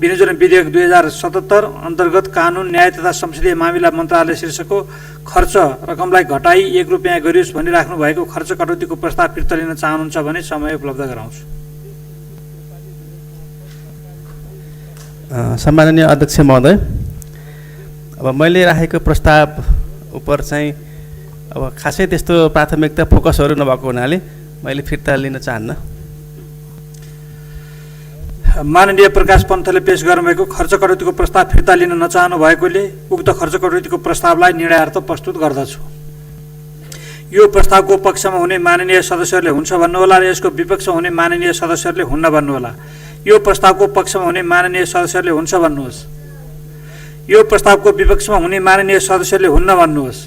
विनियोजन विधेयक 2077 अन्तर्गत कानुन, न्याय तथा संसदीय मामिला मन्त्रालय शीर्षकको खर्च रकमलाई घटाई ₹1 गरियोस् भनी राख्नुभएको खर्च कटौतीको प्रस्ताव फिर्ता लिन चाहनुहुन्छ भने समय उपलब्ध गराउँछु। सम्माननीय अध्यक्ष महोदय, अब मैले राखेको प्रस्ताव उप चाहिँ अब खासै त्यस्तो प्राथमिकता फोकसहरू नभएको हुनाले मैले फिर्ता लिन चाहन्न। माननीय प्रकाश पन्थले पेश गर्नुभएको खर्च कटौतीको प्रस्ताव फिर्ता लिन नचाहनु भएकोले उक्त खर्च कटौतीको प्रस्तावलाई निर्णयार्थ प्रस्तुत गर्दछु। यो प्रस्तावको पक्षमा हुने माननीय सदस्यहरूले हुन्छ भन्नुहोला र यसको विपक्षमा हुने माननीय सदस्यहरूले हुन्न भन्नुहोला। यो प्रस्तावको पक्षमा हुने माननीय सदस्यहरूले हुन्छ भन्नुहोस्। यो प्रस्तावको विपक्षमा हुने माननीय सदस्यहरूले हुन्न भन्नुहोस्।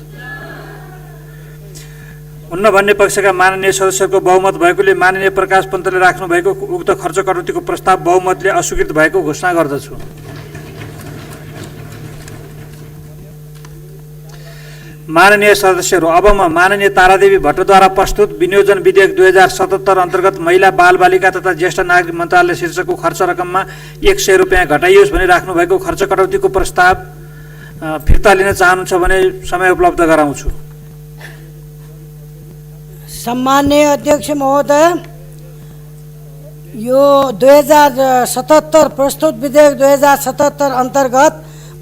हुन्न भन्ने पक्षका माननीय सदस्यहरूको बहुमत भएकोले माननीय प्रकाश पन्तले राख्नुभएको उक्त खर्च कटौतीको प्रस्ताव बहुमतले अस्वीकृत भएको घोषणा गर्दछु। माननीय सदस्यहरू, अब म माननीय तारादेवी भट्टद्वारा प्रस्तुत विनियोजन विधेयक 2077 अन्तर्गत महिला बालबालिका तथा ज्येष्ठ नागरिक मन्त्रालय शीर्षकको खर्च रकममा ₹100 घटाइयोस् भनी राख्नुभएको खर्च कटौतीको प्रस्ताव फिर्ता लिन चाहनुहुन्छ भने समय उपलब्ध गराउँछु। सम्माननीय अध्यक्ष महोदय, यो 2077 प्रस्तुत विधेयक 2077 अन्तर्गत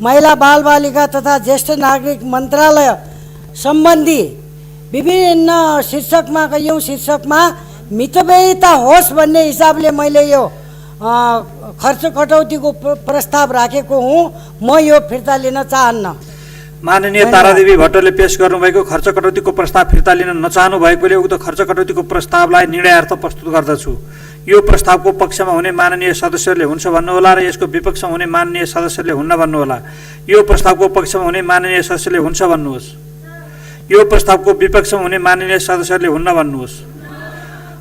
महिला बालबालिका तथा ज्येष्ठ नागरिक मन्त्रालय सम्बन्धी विभिन्न शीर्षकमा कैयौँ शीर्षकमा मितव्ययिता होस् भन्ने हिसाबले मैले यो खर्च कटौतीको प्रस्ताव राखेको हुँ। म यो फिर्ता लिन चाहन्न। माननीय तारादेवी भट्टले पेश गर्नुभएको खर्च कटौतीको प्रस्ताव फिर्ता लिन नचाहनु भएकोले उक्त खर्च कटौतीको प्रस्तावलाई निर्णयार्थ प्रस्तुत गर्दछु। यो प्रस्तावको पक्षमा हुने माननीय सदस्यहरूले हुन्छ भन्नुहोला र यसको विपक्षमा हुने माननीय सदस्यहरूले हुन्न भन्नुहोला। यो प्रस्तावको पक्षमा हुने माननीय सदस्यले हुन्छ भन्नुहोस्। यो प्रस्तावको विपक्षमा हुने माननीय सदस्यहरूले हुन्न भन्नुहोस्।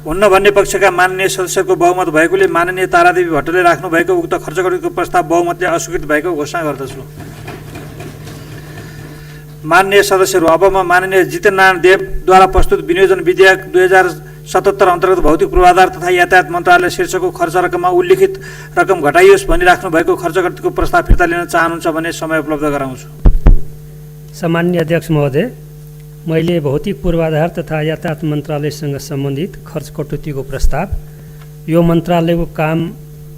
हुन्न भन्ने पक्षका माननीय सदस्यको बहुमत भएकोले माननीय तारादेवी भट्टले राख्नुभएको उक्त खर्च कटौतीको प्रस्ताव बहुमतले अस्वीकृत भएको घोषणा गर्दछु। माननीय सदस्यहरू, अब म माननीय जितेन्द्रनारायण देवद्वारा प्रस्तुत विनियोजन विधेयक 77 अन्तर्गत भौतिक पूर्वाधार तथा यातायात मन्त्रालय शीर्षकको खर्च रकममा उल्लिखित रकम घटाइयोस् भनिराख्नु भएको खर्च गतिको प्रस्ताव फिर्ता लिन चाहनुहुन्छ भने समय उपलब्ध गराउँछु। सामान्य अध्यक्ष महोदय, मैले भौतिक पूर्वाधार तथा यातायात मन्त्रालयसँग सम्बन्धित खर्च कटौतीको प्रस्ताव, यो मन्त्रालयको काम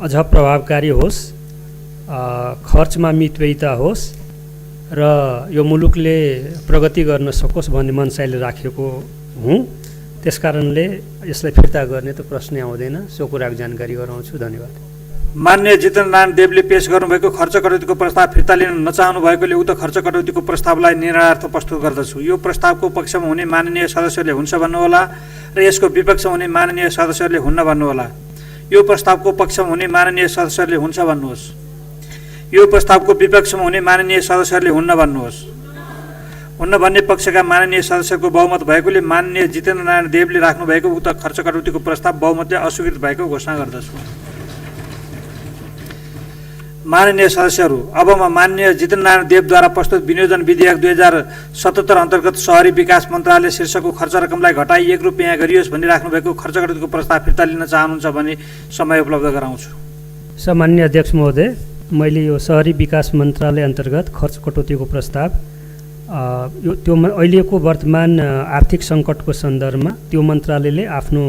अझ प्रभावकारी होस्, खर्चमा मितव्ययिता होस् र यो मुलुकले प्रगति गर्न सकोस् भन्ने मनसायले राखेको हुँ। त्यसकारणले यसलाई फिर्ता गर्ने त प्रश्नै आउँदैन। सो कुराको जानकारी गराउँछु। धन्यवाद। माननीय जितेन्द्र नारायण देवले पेश गर्नुभएको खर्च कटौतीको प्रस्ताव फिर्ता लिन नचाहनु भएकोले उक्त खर्च कटौतीको प्रस्तावलाई निर्णयार्थ प्रस्तुत गर्दछु। यो प्रस्तावको पक्षमा हुने माननीय सदस्यहरूले हुन्छ भन्नुहोला र यसको विपक्षमा हुने माननीय सदस्यहरूले हुन्न भन्नुहोला। यो प्रस्तावको पक्षमा हुने माननीय सदस्यहरूले हुन्छ भन्नुहोस्। यो प्रस्तावको विपक्षमा हुने माननीय सदस्यहरूले हुन्न भन्नुहोस्। हुन्न भन्ने पक्षका माननीय सदस्यको बहुमत भएकोले माननीय जितेन्द्र नारायण देवले राख्नुभएको उक्त खर्च कटौतीको प्रस्ताव बहुमतले अस्वीकृत भएको घोषणा गर्दछु। माननीय सदस्यहरू, अब म माननीय जितेन्द्र नारायण देवद्वारा प्रस्तुत विनियोजन विधेयक 2077 अन्तर्गत शहरी विकास मन्त्रालय शीर्षकको खर्च रकमलाई घटाई ₹1 गरियोस् भनिराख्नु भएको खर्च कटौतीको प्रस्ताव फिर्ता लिन चाहनुहुन्छ भने समय उपलब्ध गराउँछु। सामान्य अध्यक्ष महोदय, मैले यो शहरी विकास मन्त्रालय अन्तर्गत खर्च कटौतीको प्रस्ताव त्यो अहिलेको वर्तमान आर्थिक सङ्कटको सन्दर्भमा त्यो मन्त्रालयले आफ्नो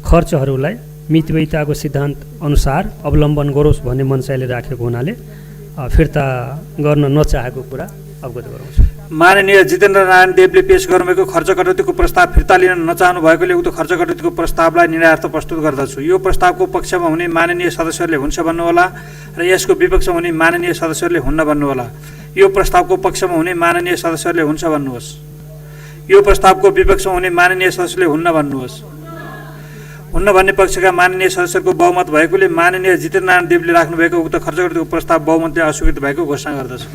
खर्चहरूलाई मितव्ययिताको सिद्धान्त अनुसार अवलम्बन गरोस् भन्ने मनसायले राखेको हुनाले फिर्ता गर्न नचाहेको कुरा अवगत गराउँछु। माननीय जितेन्द्र नारायण देवले पेश गर्नुभएको खर्च कटौतीको प्रस्ताव फिर्ता लिन नचाहनु भएकोले उक्त खर्च कटौतीको प्रस्तावलाई निर्णयार्थ प्रस्तुत गर्दछु। यो प्रस्तावको पक्षमा हुने माननीय सदस्यहरूले हुन्छ भन्नुहोला र यसको विपक्षमा हुने माननीय सदस्यहरूले हुन्न भन्नुहोला। यो प्रस्तावको पक्षमा हुने माननीय सदस्यहरूले हुन्छ भन्नुहोस्। यो प्रस्तावको विपक्षमा हुने माननीय सदस्यले हुन्न भन्नुहोस्। हुन्न भन्ने पक्षका माननीय सदस्यहरूको बहुमत भएकोले माननीय जितेन्द्र नारायण देवले राख्नुभएको उक्त खर्च कटौतीको प्रस्ताव बहुमतले अस्वीकृत भएको घोषणा गर्दछु।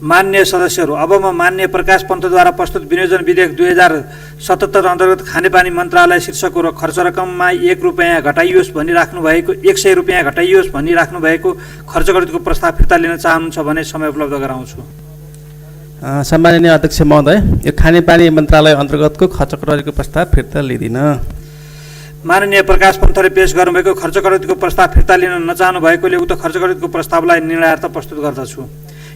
माननीय सदस्यहरू, अब म माननीय प्रकाश पन्तद्वारा प्रस्तुत विनियोजन विधेयक 2077 अन्तर्गत खानेपानी मन्त्रालय शीर्षकको खर्च रकममा ₹1 घटाइयोस् भनिराख्नु भएको ₹100 घटाइयोस् भनिराख्नु भएको खर्च कटौतीको प्रस्ताव फिर्ता लिन चाहनुहुन्छ भने समय उपलब्ध गराउँछु। सम्माननीय अध्यक्ष महोदय, यो खानेपानी मन्त्रालय अन्तर्गतको खर्च कटौतीको प्रस्ताव फिर्ता लिँदिन। माननीय प्रकाश पन्तले पेश गर्नुभएको खर्च कटौतीको प्रस्ताव फिर्ता लिन नचाहनु भएकोले उक्त खर्च कटौतीको प्रस्तावलाई निर्णयार्थ प्रस्तुत गर्दछु।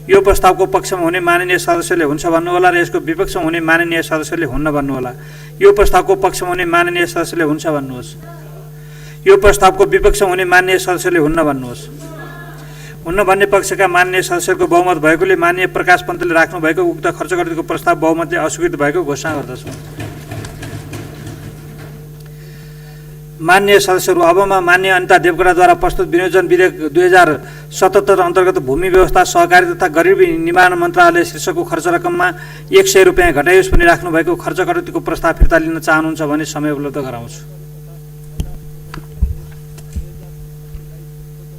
यो प्रस्तावको पक्षमा हुने माननीय सदस्यले हुन्छ भन्नुहोला र यसको विपक्षमा हुने माननीय सदस्यले हुन्न भन्नुहोला। यो प्रस्तावको पक्षमा हुने माननीय सदस्यले हुन्छ भन्नुहोस्। यो प्रस्तावको विपक्षमा हुने माननीय सदस्यले हुन्न भन्नुहोस्। हुन्न भन्ने पक्षका माननीय सदस्यहरूको बहुमत भएकोले माननीय प्रकाश पन्तले राख्नुभएको उक्त खर्च कटौतीको प्रस्ताव बहुमतले अस्वीकृत भएको घोषणा गर्दछु। माननीय सदस्यहरू, अब म माननीय अनिता देवकोटाद्वारा प्रस्तुत विनियोजन विधेयक 2077 अन्तर्गत भूमि व्यवस्था सहकारी तथा गरिबी निवारण मन्त्रालय शीर्षकको खर्च रकममा ₹100 घटाइयोस् भनिराख्नु भएको खर्च कटौतीको प्रस्ताव फिर्ता लिन चाहनुहुन्छ भने समय उपलब्ध गराउँछु।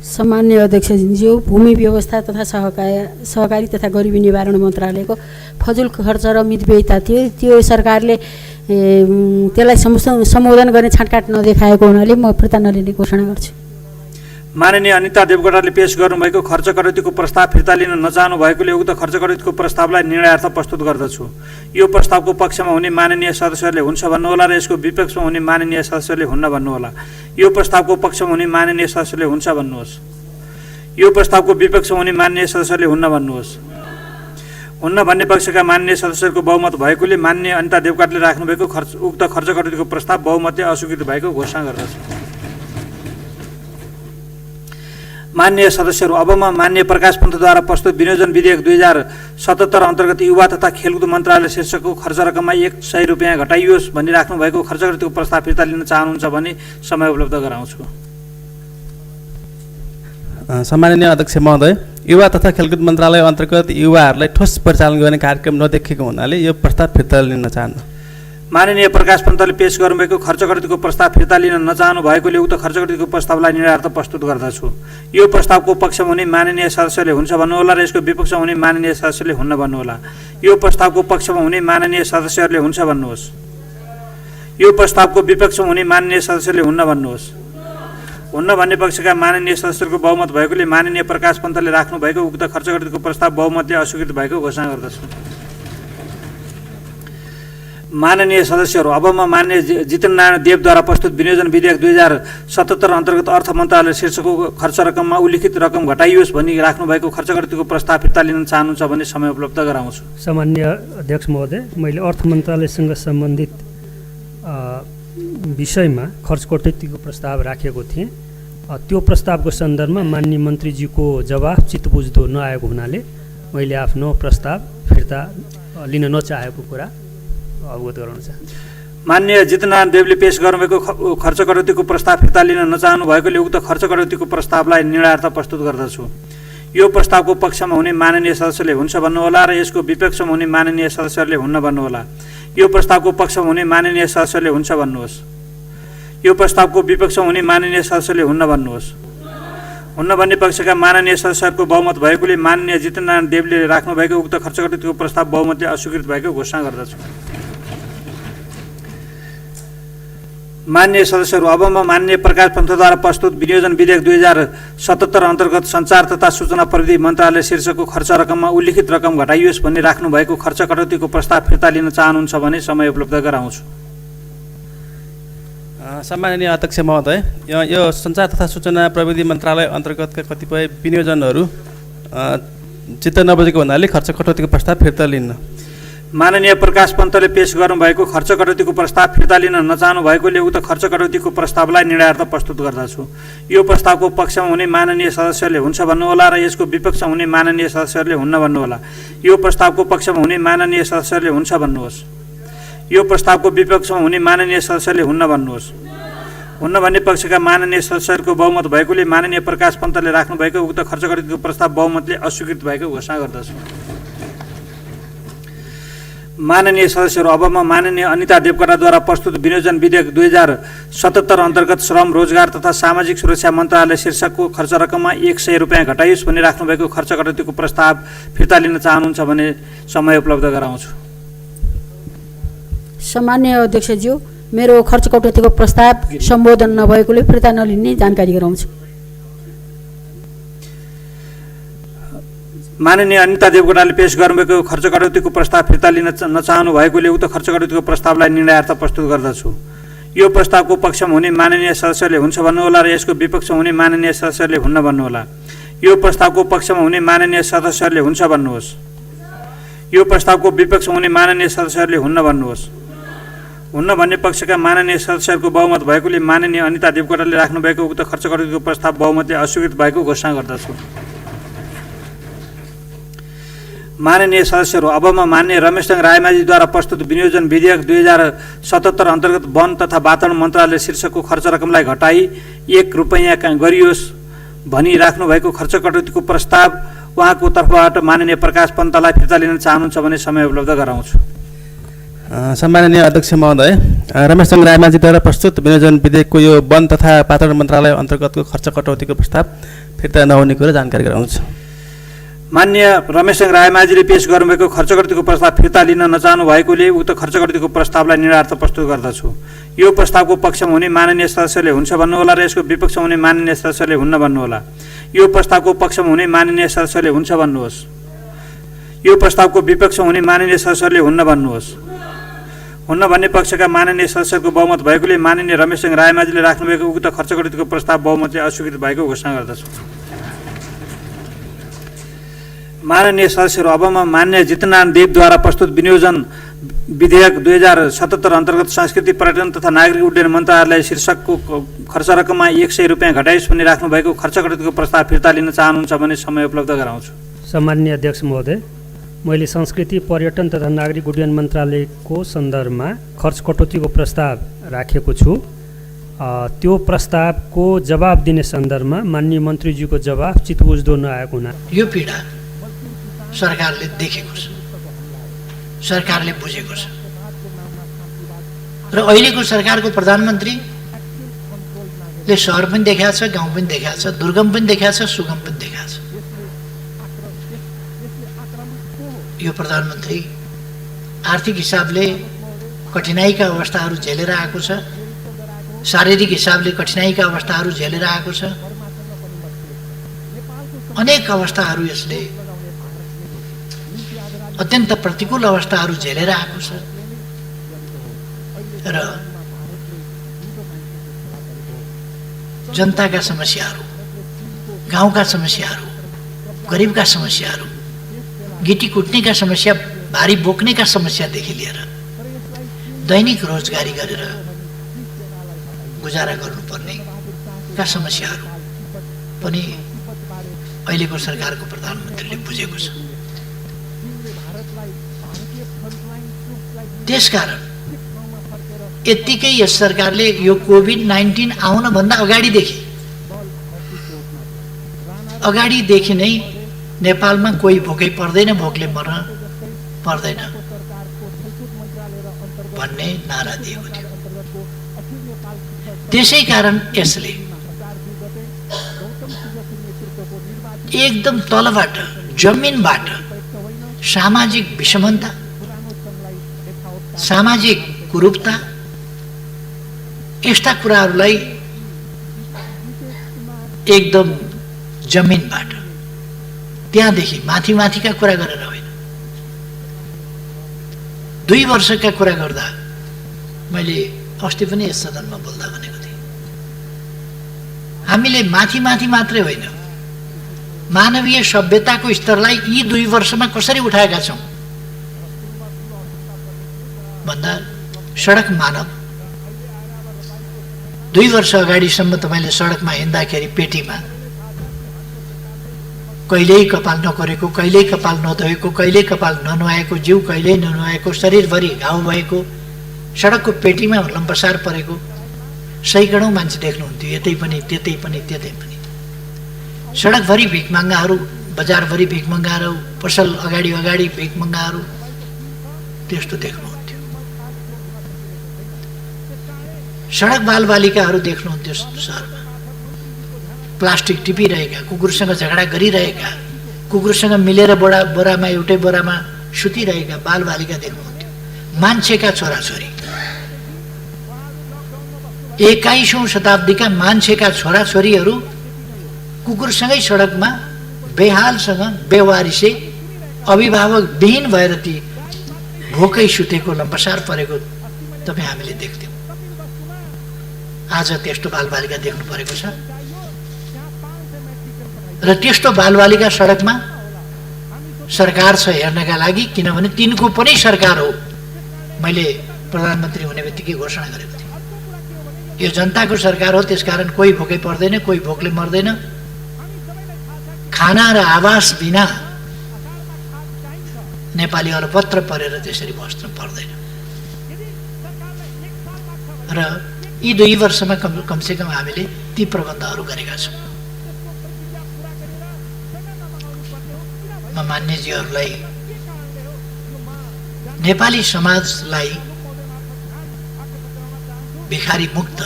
सामान्य अध्यक्षज्यू, भूमि व्यवस्था तथा सहकारी तथा गरिबी निवारण मन्त्रालयको फजुल खर्च र मितव्ययिता थियो, त्यो सरकारले त्यसलाई सम्बोधन गर्ने छाँटकाट नदेखाएको हुनाले म फिर्ता नलिने घोषणा गर्छु। माननीय अनिता देवकोटाले पेश गर्नुभएको खर्च कटौतीको प्रस्ताव फिर्ता लिन नचाहनु भएकोले उक्त खर्च कटौतीको प्रस्तावलाई निर्णयार्थ प्रस्तुत गर्दछु। यो प्रस्तावको पक्षमा हुने माननीय सदस्यहरूले हुन्छ भन्नुहोला र यसको विपक्षमा हुने माननीय सदस्यहरूले हुन्न भन्नुहोला। यो प्रस्तावको पक्षमा हुने माननीय सदस्यले हुन्छ भन्नुहोस्। यो प्रस्तावको विपक्षमा हुने माननीय सदस्यहरूले हुन्न भन्नुहोस्। हुन्न भन्ने पक्षका माननीय सदस्यहरूको बहुमत भएकोले माननीय अनिता देवकोटाले राख्नुभएको उक्त खर्च कटौतीको प्रस्ताव बहुमतले अस्वीकृत भएको घोषणा गर्दछु। माननीय सदस्यहरू, अब म माननीय प्रकाश पन्तद्वारा प्रस्तुत विनियोजन विधेयक 2077 अन्तर्गत युवा तथा खेलकुद मन्त्रालय शीर्षकको खर्च रकममा ₹100 घटाइयोस् भनिराख्नु भएको खर्च कटौतीको प्रस्ताव फिर्ता लिन चाहनुहुन्छ भने समय उपलब्ध गराउँछु। सम्माननीय अध्यक्ष महोदय, युवा तथा खेलकुद मन्त्रालय अन्तर्गत युवाहरूलाई ठोस परिचालन गर्ने कार्यक्रम नदेखिएको हुनाले यो प्रस्ताव फिर्ता लिन चाहन्न। माननीय प्रकाश पन्तले पेश गर्नुभएको खर्च कटौतीको प्रस्ताव फिर्ता लिन नचाहनु भएकोले उक्त खर्च कटौतीको प्रस्तावलाई निर्णयार्थ प्रस्तुत गर्दछु। यो प्रस्तावको पक्षमा हुने माननीय सदस्यले हुन्छ भन्नुहोला र यसको विपक्षमा हुने माननीय सदस्यले हुन्न भन्नुहोला। यो प्रस्तावको पक्षमा हुने माननीय सदस्यहरूले हुन्छ भन्नुहोस्। यो प्रस्तावको विपक्षमा हुने माननीय सदस्यले हुन्न भन्नुहोस्। हुन्न भन्ने पक्षका माननीय सदस्यहरूको बहुमत भएकोले माननीय प्रकाश पन्तले राख्नुभएको उक्त खर्च कटौतीको प्रस्ताव बहुमतले अस्वीकृत भएको घोषणा गर्दछु। माननीय सदस्यहरू, अब म माननीय जितेन्द्रनारायण देवद्वारा प्रस्तुत विनियोजन विधेयक 2077 अन्तर्गत अर्थ मन्त्रालय शीर्षकको खर्च रकममा उल्लिखित रकम घटाइयोस् भनी राख्नु भएको खर्च गतिको प्रस्ताव फिर्ता लिन चाहनुहुन्छ भने समय उपलब्ध गराउँछु। सामान्य अध्यक्ष महोदय, मैले अर्थ मन्त्रालयसँग सम्बन्धित विषयमा खर्च कटौतीको प्रस्ताव राखेको थिएँ। त्यो प्रस्तावको सन्दर्भमा माननीय मन्त्रीजीको जवाफ चित्तबुझ्दो नआएको हुनाले मैले आफ्नो प्रस्ताव फिर्ता लिन नचाहेको कुरा अवगत गराउन चाहन्छु। माननीय जितेन्द्रनारायण देवले पेश गर्नुभएको खर्च कटौतीको प्रस्ताव फिर्ता लिन नचाहनु भएकोले उक्त खर्च कटौतीको प्रस्तावलाई निर्णयार्थ प्रस्तुत गर्दछु। यो प्रस्तावको पक्षमा हुने माननीय सदस्यले हुन्छ भन्नुहोला र यसको विपक्षमा हुने माननीय सदस्यहरूले हुन्न भन्नुहोला। यो प्रस्तावको पक्षमा हुने माननीय सदस्यले हुन्छ भन्नुहोस्। यो प्रस्तावको विपक्षमा हुने माननीय सदस्यले हुन्न भन्नुहोस्। हुन्न भन्ने पक्षका माननीय सदस्यहरूको बहुमत भएकोले माननीय जितेन्द्रनारायण देवले राख्नुभएको उक्त खर्च कटौतीको प्रस्ताव बहुमतले अस्वीकृत भएको घोषणा गर्दछु। माननीय सदस्यहरू, अब म माननीय प्रकाश पन्थद्वारा प्रस्तुत विनियोजन विधेयक 2077 अन्तर्गत सञ्चार तथा सूचना प्रविधि मन्त्रालय शीर्षकको खर्च रकममा उल्लिखित रकम घटाइयोस् भन्ने राख्नु भएको खर्च कटौतीको प्रस्ताव फिर्ता लिन चाहनुहुन्छ भने समय उपलब्ध गराउँछु। सम्माननीय अध्यक्ष महोदय, यो सञ्चार तथा सूचना प्रविधि मन्त्रालय अन्तर्गतका कतिपय विनियोजनहरू चित्त नबुझेको हुनाले खर्च कटौतीको प्रस्ताव फिर्ता लिन्न। माननीय प्रकाश पन्तले पेश गर्नुभएको खर्च कटौतीको प्रस्ताव फिर्ता लिन नचाहनु भएकोले उक्त खर्च कटौतीको प्रस्तावलाई निर्णयार्थ प्रस्तुत गर्दछु। यो प्रस्तावको पक्षमा हुने माननीय सदस्यहरूले हुन्छ भन्नुहोला र यसको विपक्षमा हुने माननीय सदस्यहरूले हुन्न भन्नुहोला। यो प्रस्तावको पक्षमा हुने माननीय सदस्यहरूले हुन्छ भन्नुहोस्। यो प्रस्तावको विपक्षमा हुने माननीय सदस्यहरूले हुन्न भन्नुहोस्। हुन्न भन्ने पक्षका माननीय सदस्यहरूको बहुमत भएकोले माननीय प्रकाश पन्तले राख्नुभएको उक्त खर्च कटौतीको प्रस्ताव बहुमतले अस्वीकृत भएको घोषणा गर्दछु। माननीय सदस्यहरू, अब म माननीय अनिता देवकोटाद्वारा प्रस्तुत विनियोजन विधेयक 2077 अन्तर्गत श्रम रोजगार तथा सामाजिक सुरक्षा मन्त्रालय शीर्षकको खर्च रकममा 100 रुपियाँ घटाइयोस् भनी राख्नुभएको खर्च कटौतीको प्रस्ताव फिर्ता लिन चाहनुहुन्छ भने समय उपलब्ध गराउँछु। सामान्य अध्यक्षज्यू, मेरो खर्च कटौतीको प्रस्ताव सम्बोधन नभएकोले फिर्ता नलिने जानकारी गराउँछु। माननीय अनिता देवकोटाले पेश गर्नुभएको खर्च कटौतीको प्रस्ताव फिर्ता लिन नचाहनु भएकोले उक्त खर्च कटौतीको प्रस्तावलाई निर्णयार्थ प्रस्तुत गर्दछु। यो प्रस्तावको पक्षमा हुने माननीय सदस्यले हुन्छ भन्नुहोला र यसको विपक्षमा हुने माननीय सदस्यले हुन्न भन्नुहोला। यो प्रस्तावको पक्षमा हुने माननीय सदस्यहरूले हुन्छ भन्नुहोस्। यो प्रस्तावको विपक्षमा हुने माननीय सदस्यहरूले हुन्न भन्नुहोस्। हुन्न भन्ने पक्षका माननीय सदस्यहरूको बहुमत भएकोले माननीय अनिता देवकोटाले राख्नुभएको उक्त खर्च कटौतीको प्रस्ताव बहुमतले अस्वीकृत भएको घोषणा गर्दछु। माननीय सदस्यहरू, अब म माननीय रमेशचन्द्र रायमाझीद्वारा प्रस्तुत विनियोजन विधेयक 2077 अन्तर्गत वन तथा वातावरण मन्त्रालय शीर्षकको खर्च रकमलाई घटाई 1 रुपैयाँ गरियोस् भनी राख्नुभएको खर्च कटौतीको प्रस्ताव उहाँको तर्फबाट माननीय प्रकाश पन्तलाई फिर्ता लिन चाहनुहुन्छ भने समय उपलब्ध गराउँछु। सम्माननीय अध्यक्ष महोदय, रमेशचन्द्र रायमाझीद्वारा प्रस्तुत विनियोजन विधेयकको यो वन तथा वातावरण मन्त्रालय अन्तर्गतको खर्च कटौतीको प्रस्ताव फिर्ता नहुने कुरा जानकारी गराउँछु। माननीय रमेशचन्द्र रायमाझीले पेश गर्नुभएको खर्च कटौतीको प्रस्ताव फिर्ता लिन नचाहनु भएकोले उक्त खर्च कटौतीको प्रस्तावलाई निर्णयार्थ प्रस्तुत गर्दछु। यो प्रस्तावको पक्षमा हुने माननीय सदस्यले हुन्छ भन्नुहोला र यसको विपक्षमा हुने माननीय सदस्यले हुन्न भन्नुहोला। यो प्रस्तावको पक्षमा हुने माननीय सदस्यले हुन्छ भन्नुहोस्। यो प्रस्तावको विपक्षमा हुने माननीय सदस्यले हुन्न भन्नुहोस्। हुन्न भन्ने पक्षका माननीय सदस्यको बहुमत भएकोले माननीय रमेशचन्द्र रायमाझीले राख्नुभएको उक्त खर्च कटौतीको प्रस्ताव बहुमतले अस्वीकृत भएको घोषणा गर्दछु। माननीय सदस्यहरू, अब म माननीय जितेन्द्रनारायण देवद्वारा प्रस्तुत विनियोजन विधेयक 2077 अन्तर्गत संस्कृति पर्यटन तथा नागरिक उड्डयन मन्त्रालय शीर्षकको खर्च रकममा 100 रुपियाँ घटाइयोस् भनी राख्नुभएको खर्च कटौतीको प्रस्ताव फिर्ता लिन चाहनुहुन्छ भने समय उपलब्ध गराउँछु। सामान्य अध्यक्ष महोदय, मैले संस्कृति पर्यटन तथा नागरिक उड्डयन मन्त्रालयको सन्दर्भमा खर्च कटौतीको प्रस्ताव राखेको छु। त्यो प्रस्तावको जवाब दिने सन्दर्भमा माननीय मन्त्रीज्यूको जवाफ चित्तबुझ्दो नआएको हुना यो पीडा सरकारले देखेको छ, सरकारले बुझेको छ र अहिलेको सरकारको प्रधानमन्त्रीले सहर पनि देखाएको छ, गाउँ पनि देखाएको छ, दुर्गम पनि देखाएको छ, सुगम पनि देखाएको छ। यो प्रधानमन्त्री आर्थिक हिसाबले कठिनाइका अवस्थाहरू झेलेर आएको छ, शारीरिक हिसाबले कठिनाइका अवस्थाहरू झेलेर आएको छ। अनेक अवस्थाहरू यसले अत्यन्त प्रतिकूल अवस्थाहरू झेलेर आएको छ। र जनताका समस्याहरू, गाउँका समस्याहरू, गरिबका समस्याहरू, गिटी कुट्नेका समस्या, भारी बोक्नेका समस्यादेखि लिएर दैनिक रोजगारी गरेर गुजारा गर्नुपर्नेका समस्याहरू पनि अहिलेको सरकारको प्रधानमन्त्रीले बुझेको छ। त्यसकारण यत्तिकै यस सरकारले यो कोभिड-19 आउनभन्दा अगाडिदेखि नै नेपालमा कोही भोकै पर्दैन, भोकले मर्न पर्दैन भन्ने नारा दिएको थियो। त्यसै कारण यसले एकदम तलबाट, जमिनबाट सामाजिक विषमता, सामाजिक कुरूपता, यस्ता कुराहरूलाई एकदम जमिनबाट, त्यहाँदेखि माथि माथिका कुरा गरेर होइन, 2 वर्षका कुरा गर्दा मैले अस्ति पनि यस सदनमा बोल्दा भनेको थिएँ, हामीले माथि माथि मात्रै होइन, मानवीय सभ्यताको स्तरलाई यी 2 वर्षमा कसरी उठाएका छौँ भन्दा सडक मानव। 2 वर्ष अगाडिसम्म तपाईँले सडकमा हिँड्दाखेरि पेटीमा कहिल्यै कपाल नकोरेको, कहिल्यै कपाल नधोएको, कहिल्यै कपाल ननुहाएको, जिउ कहिल्यै ननुहाएको, शरीरभरि घाउ भएको, सडकको पेटीमा लम्पसार परेको सैकडौँ मान्छे देख्नुहुन्थ्यो, यतै पनि त्यतै पनि त्यतै पनि। सडकभरि भिखमङ्गाहरू, बजारभरि भिखमङ्गाहरू, पसल अगाडि अगाडि भिखमङ्गाहरू, त्यस्तो देख्नुहुन्थ्यो। सडक बालबालिकाहरू देख्नुहुन्थ्यो सहरमा, प्लास्टिक टिपिरहेका, कुकुरसँग झगडा गरिरहेका, कुकुरसँग मिलेर बोरामा एउटै बोरामा सुतिरहेका बालबालिका देख्नुहुन्थ्यो। मान्छेका छोराछोरी, 21औं शताब्दीका मान्छेका छोराछोरीहरू कुकुरसँगै सडकमा बेहालसँग, बेवारिसे, अभिभावक विहीन भएर ती भोकै सुतेको, लम्पसार परेको तपाईँ हामीले देख्थ्यौँ। आज त्यस्तो बालबालिका देख्नु परेको छ र त्यस्तो बालबालिका सडकमा सरकार छ हेर्नका लागि, किनभने तिनको पनि सरकार हो। मैले प्रधानमन्त्री हुने बित्तिकै घोषणा गरेको थिएँ, यो जनताको सरकार हो, त्यसकारण कोही भोकै पर्दैन, कोही भोकले मर्दैन, खाना र आवास बिना नेपाली अलपत्र परेर त्यसरी बस्नु पर्दैन। र यी 2 वर्षमा कमसेकम हामीले ती प्रबन्धहरू गरेका छौँ। म मान्यजीहरूलाई, नेपाली समाजलाई भिखारी मुक्त,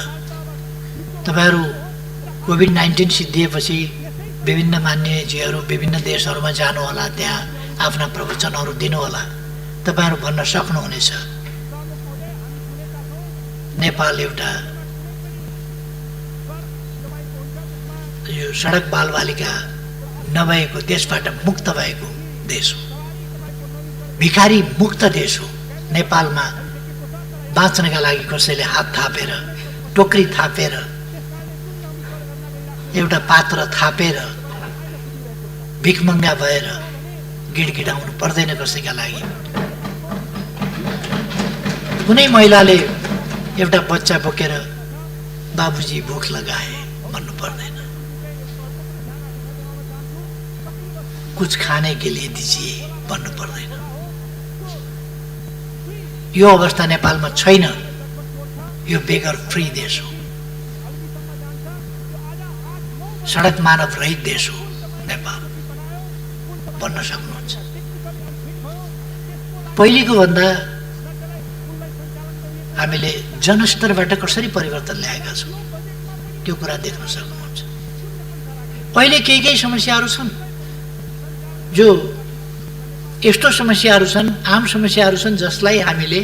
तपाईँहरू कोभिड-19 सिद्धिएपछि विभिन्न मान्यजीहरू विभिन्न देशहरूमा जानुहोला, त्यहाँ आफ्ना प्रवचनहरू दिनुहोला, तपाईँहरू भन्न सक्नुहुनेछ नेपाल एउटा यो सडक बालबालिका नभएको, त्यसबाट मुक्त भएको देश हो, भिखारी मुक्त देश हो। नेपालमा बाँच्नका लागि कसैले हात थापेर, टोकरी थापेर, एउटा पात्र थापेर भिखमङ्गा भएर गिडगिडाउनु पर्दैन कसैका लागि। कुनै महिलाले एउटा बच्चा बोकेर बाबुजी भोक लगाए भन्नु पर्दैन, कुछ खाने के लिए दीजिए भन्नु पर्दैन। यो अवस्था नेपालमा छैन, यो बेगर फ्री देश हो, सडक मानव रहित देश हो नेपाल भन्न सक्नुहुन्छ। पहिलेको भन्दा हामीले जनस्तरबाट कसरी परिवर्तन ल्याएका छौँ त्यो कुरा देख्न सक्नुहुन्छ। अहिले केही समस्याहरू छन्, जो यस्तो समस्याहरू छन्, आम समस्याहरू छन्, जसलाई हामीले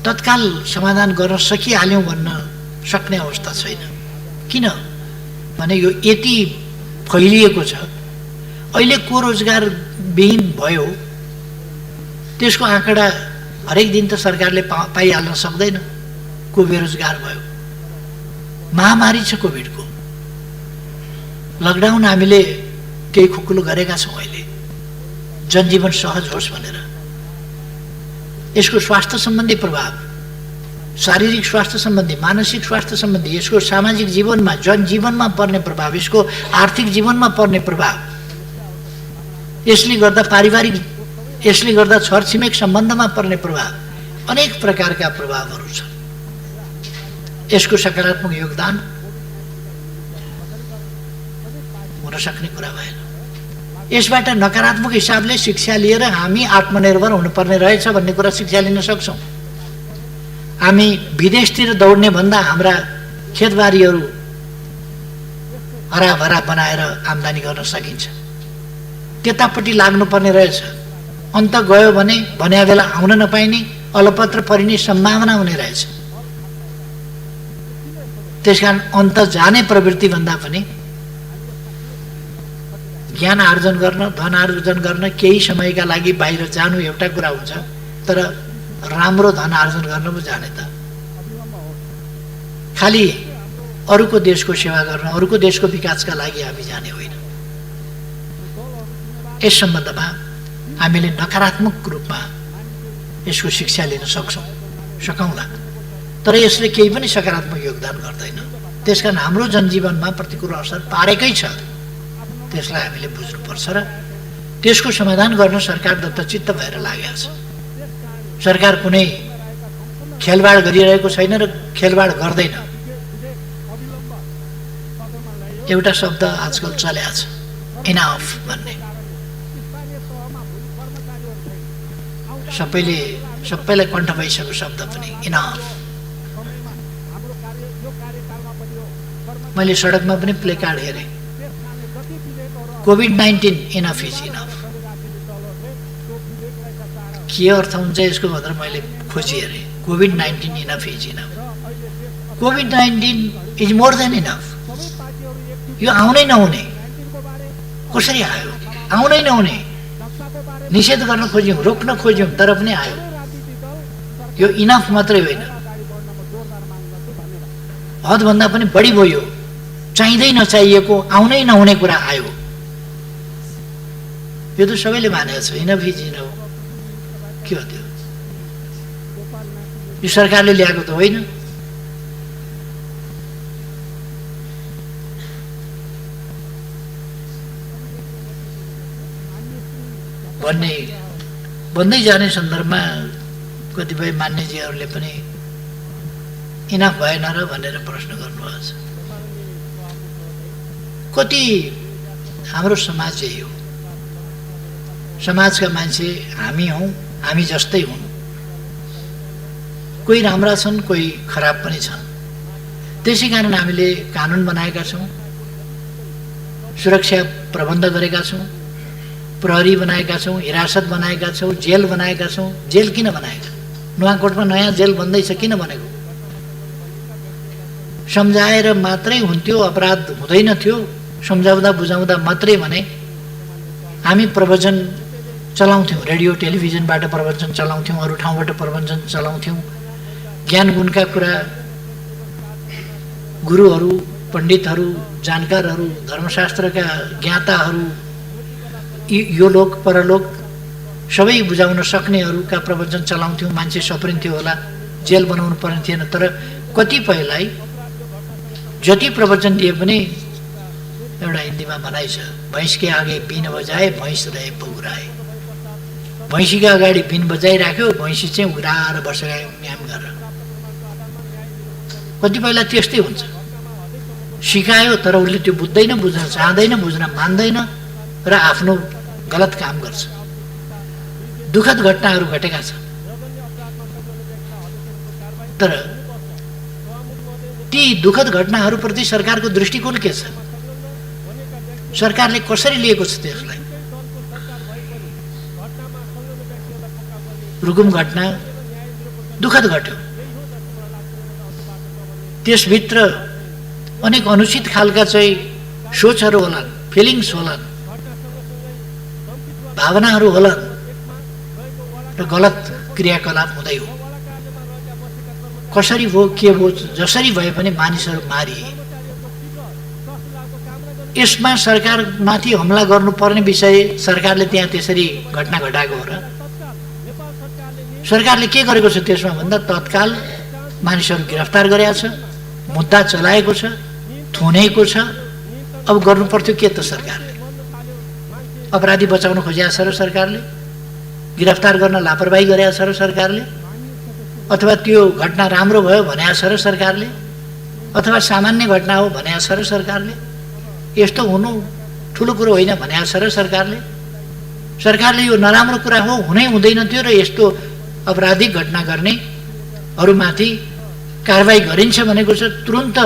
तत्काल समाधान गर्न सकिहाल्यौँ भन्न सक्ने अवस्था छैन। किन भने यो यति फैलिएको छ। अहिले को रोजगारविहीन भयो त्यसको आँकडा हरेक दिन त सरकारले पाइहाल्न सक्दैन। को बेरोजगार भयो, महामारी छ कोभिडको, लकडाउन हामीले केही खुकुलो गरेका छौँ। अहिले जनजीवन सहज होस् भनेर यसको स्वास्थ्य सम्बन्धी प्रभाव, शारीरिक स्वास्थ्य सम्बन्धी, मानसिक स्वास्थ्य सम्बन्धी, यसको सामाजिक जीवनमा, जनजीवनमा पर्ने प्रभाव, यसको आर्थिक जीवनमा पर्ने प्रभाव, यसले गर्दा पारिवारिक, यसले गर्दा छरछिमेक सम्बन्धमा पर्ने प्रभाव, अनेक प्रकारका प्रभावहरू छन्। यसको सकारात्मक योगदान हुन सक्ने कुरा भएन। यसबाट नकारात्मक हिसाबले शिक्षा लिएर हामी आत्मनिर्भर हुनुपर्ने रहेछ भन्ने कुरा शिक्षा लिन सक्छौँ। हामी विदेशतिर दौड्ने भन्दा हाम्रा खेतबारीहरू हराभरा बनाएर आम्दानी गर्न सकिन्छ, त्यतापट्टि लाग्नुपर्ने रहेछ। अन्त गयो भने भन्या बेला आउन नपाइने, अलपत्र परिने सम्भावना हुने रहेछ। त्यसकारण अन्त जाने प्रवृत्ति भन्दा पनि ज्ञान आर्जन गर्न, धन आर्जन गर्न केही समयका लागि बाहिर जानु एउटा कुरा हुन्छ, तर राम्रो धन आर्जन गर्न पो जाने त खालि अरूको देशको सेवा गर्न, अरूको देशको विकासका लागि हामी जाने होइन। यस सम्बन्धमा हामीले नकारात्मक रूपमा यसको शिक्षा लिन सकौँला, तर यसले केही पनि सकारात्मक योगदान गर्दैन। त्यसकारण हाम्रो जनजीवनमा प्रतिकूल असर पारेकै छ, त्यसलाई हामीले बुझ्नुपर्छ र त्यसको समाधान गर्न सरकार दत्तचित्त भएर लागेको छ। सरकार कुनै खेलबाड गरिरहेको छैन र खेलबाड गर्दैन। एउटा शब्द आजकल चलेको छ, इनाफ भन्ने। सबैलाई कण्ठ भइसकेको शब्द पनि इनाफ। मैले सडकमा पनि प्ले कार्ड हेरेँ, कोभिड-19 इनफ इज इनफ। के अर्थ हुन्छ यसको भनेर मैले खोजी हेरेँ। COVID-19 enough is enough, COVID-19 is more than enough. यो आउनै नहुने, कसरी आयो? आउनै नहुने, निषेध गर्न खोज्यौँ, रोक्न खोज्यौँ, तर पनि आयो। यो इनफ मात्रै होइन, हदभन्दा पनि बढी भयो। चाहिँदै नचाहिएको, आउनै नहुने कुरा आयो। यो त सबैले मानेको छ, इनफ इज इनफ। के हो त्यो? यो सरकारले ल्याएको त होइन। भन्दै जाने सन्दर्भमा कतिपय मान्यजीहरूले पनि इनफ भएन र भनेर प्रश्न गर्नुभएको छ। कति हाम्रो समाज यही हो। समाजका मान्छे हामी हौँ, हामी जस्तै हुन्। कोही राम्रा छन्, कोही खराब पनि छन्। त्यसै कारण हामीले कानुन बनाएका छौँ, सुरक्षा प्रबन्ध गरेका छौँ, प्रहरी बनाएका छौँ, हिरासत बनाएका छौँ, जेल बनाएका छौँ। जेल किन बनाएका? नुवाकोटमा नयाँ जेल बन्दैछ, किन बनेको? सम्झाएर मात्रै हुन्थ्यो, अपराध हुँदैन थियो। सम्झाउँदा बुझाउँदा मात्रै भने हामी प्रवचन चलाउँथ्यौँ, रेडियो टेलिभिजनबाट प्रवचन चलाउँथ्यौँ, अरू ठाउँबाट प्रवचन चलाउँथ्यौँ। ज्ञान गुणका कुरा गुरुहरू, पण्डितहरू, जानकारहरू, धर्मशास्त्रका ज्ञाताहरू, यो लोक परलोक सबै बुझाउन सक्नेहरूका प्रवचन चलाउँथ्यौँ। मान्छे सप्रिन्थ्यो होला, जेल बनाउनु पर्ने थिएन। तर कतिपयलाई जति प्रवचन दिए पनि एउटा हिन्दीमा भनाइ छ, भैँस के आगे बिन बजाए भैँस रहे पौराए। भैँसीका अगाडि बिन बजाइराख्यो, भैँसी चाहिँ उघ्राएर बसेर म्याम गरेर। कतिपयलाई त्यस्तै हुन्छ, सिकायो तर उसले त्यो बुझ्दैन, बुझ्न चाहँदैन, बुझ्न मान्दैन र आफ्नो गलत काम गर्छ। दुःखद घटनाहरू घटेका छन्। तर ती दुःखद घटनाहरूप्रति सरकारको दृष्टिकोण के छ? सरकारले कसरी लिएको छ त्यसलाई? रुकुम घटना दुःखद घट्यो, त्यसभित्र अनेक अनुचित खालका चाहिँ सोचहरू होलान्, फिलिङ्स होलान्, भावनाहरू होलान् र गलत क्रियाकलाप हुँदै हो। कसरी भयो के भयो जसरी भए पनि मानिसहरू मारिए। यसमा सरकारमाथि हमला गर्नुपर्ने विषय सरकारले त्यहाँ त्यसरी घटना घटाएको हो र? सरकारले के गरेको छ त्यसमा भन्दा तत्काल मानिसहरू गिरफ्तार गरेको छ, मुद्दा चलाएको छ, थुनेको छ। अब गर्नु पर्थ्यो के त सरकारले? अपराधी बचाउन खोजेको छ र सरकारले? गिरफ्तार गर्न लापरवाही गरेको छ र सरकारले? अथवा त्यो घटना राम्रो भयो भनेको छ र सरकारले? अथवा सामान्य घटना हो भनेको छ र सरकारले? यस्तो हुनु ठुलो कुरो होइन भनेको छ र सरकारले? सरकारले यो नराम्रो कुरा हो, हुनै हुँदैन थियो र यस्तो अपराधिक घटना गर्नेहरूमाथि कारबाही गरिन्छ भनेको छ। तुरुन्त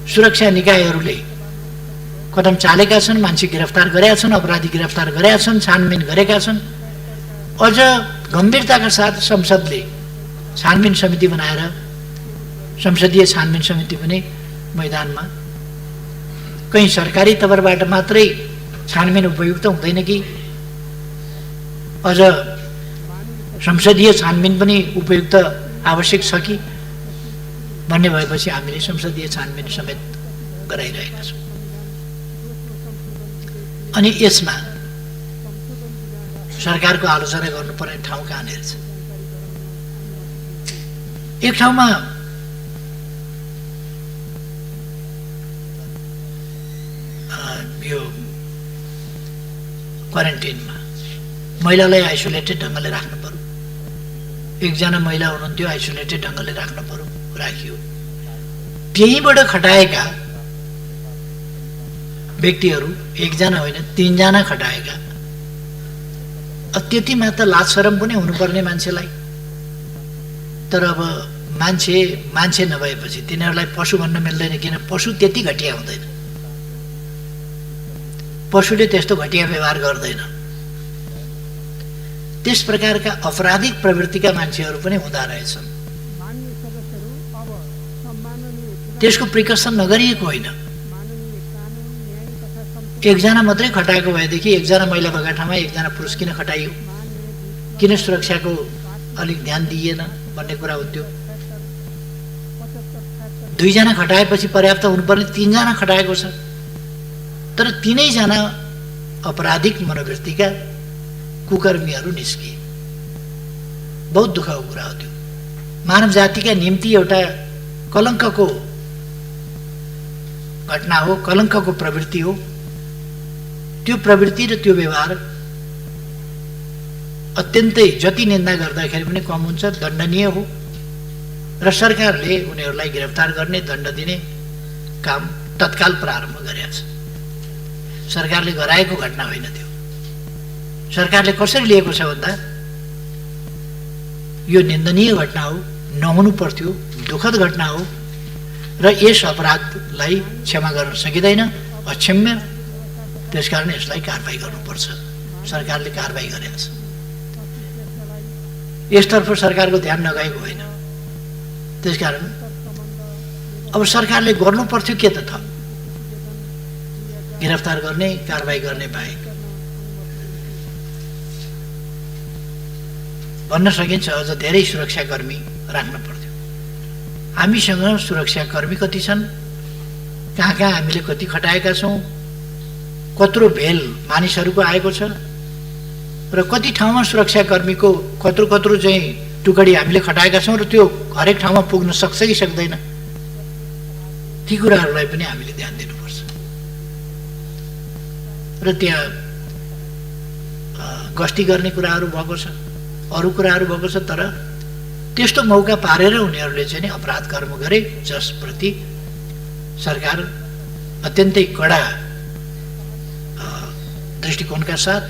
सुरक्षा निकायहरूले कदम चालेका छन्, मान्छे गिरफ्तार गरेका छन्, अपराधी गिरफ्तार गरेका छन्, छानबिन गरेका छन्। अझ गम्भीरताका साथ संसदले छानबिन समिति बनाएर संसदीय छानबिन समिति पनि मैदानमा, कहीँ सरकारी तवरबाट मात्रै छानबिन उपयुक्त हुँदैन कि अझ संसदीय छानबिन पनि उपयुक्त आवश्यक छ कि भन्ने भएपछि हामीले संसदीय छानबिन समेत गराइरहेका छौँ। अनि यसमा सरकारको आलोचना गर्नुपर्ने ठाउँ कहाँनिर छ? एक ठाउँमा यो क्वारेन्टिनमा महिलालाई आइसोलेटेड ढङ्गले राख्नु पर्यो। एकजना महिला हुनुहुन्थ्यो, आइसोलेटेड ढङ्गले राख्नु पर्यो, राखियो। त्यहीँबाट खटाएका व्यक्तिहरू एकजना होइन 3 जना खटाएका। त्यति मात्र लाज शरम पनि हुनुपर्ने मान्छेलाई। तर अब मान्छे नभएपछि तिनीहरूलाई पशु भन्न मिल्दैन, किन पशु त्यति घटिया हुँदैन, पशुले त्यस्तो घटिया व्यवहार गर्दैन। त्यस प्रकारका अपराधिक प्रवृत्तिका मान्छेहरू पनि हुँदा रहेछन्। त्यसको प्रिकसन नगरिएको होइन। एकजना मात्रै खटाएको भएदेखि एकजना महिला भएका ठाउँमा एकजना पुरुष किन खटाइयो? किन सुरक्षाको अलिक ध्यान दिइएन भन्ने कुरा हुन्थ्यो। 2 जना खटाएपछि पर्याप्त हुनुपर्ने 3 जना खटाएको छ। तर 3 जना अपराधिक मनोवृत्तिका कुकर्मीहरू निस्किए। बहुत दुःखको कुरा हो त्यो। मानव जातिका निम्ति एउटा कलङ्कको घटना हो, कलङ्कको प्रवृत्ति हो। त्यो प्रवृत्ति र त्यो व्यवहार अत्यन्तै जति निन्दा गर्दाखेरि पनि कम हुन्छ, दण्डनीय हो र सरकारले उनीहरूलाई गिरफ्तार गर्ने, दण्ड दिने काम तत्काल प्रारम्भ गरेको छ। सरकारले गराएको घटना होइन त्यो। सरकारले कसरी लिएको छ भन्दा यो निन्दनीय घटना हो, नहुनु पर्थ्यो, दुःखद घटना हो र यस अपराधलाई क्षमा गर्न सकिँदैन, अक्षम्य। त्यसकारण यसलाई कारबाही गर्नुपर्छ। सरकारले कारबाही गरेको छ। यसतर्फ सरकारको ध्यान नगएको होइन। त्यसकारण अब सरकारले गर्नु पर्थ्यो के त थप? गिरफ्तार गर्ने, कारबाही गर्ने बाहेक भन्न सकिन्छ अझ धेरै सुरक्षाकर्मी राख्न पर्थ्यो। हामीसँग सुरक्षाकर्मी कति छन्, कहाँ कहाँ हामीले कति खटाएका छौँ, कत्रो भेल मानिसहरूको आएको छ र कति ठाउँमा सुरक्षाकर्मीको कत्रो चाहिँ टुकडी हामीले खटाएका छौँ र त्यो हरेक ठाउँमा पुग्न सक्छ कि सक्दैन, ती कुराहरूलाई पनि हामीले ध्यान दिनुपर्छ। र त्यहाँ गस्ती गर्ने कुराहरू भएको छ, अरू कुराहरू भएको छ। तर त्यस्तो मौका पारेर उनीहरूले चाहिँ अपराध कर्म गरे जसप्रति सरकार अत्यन्तै कडा दृष्टिकोणका साथ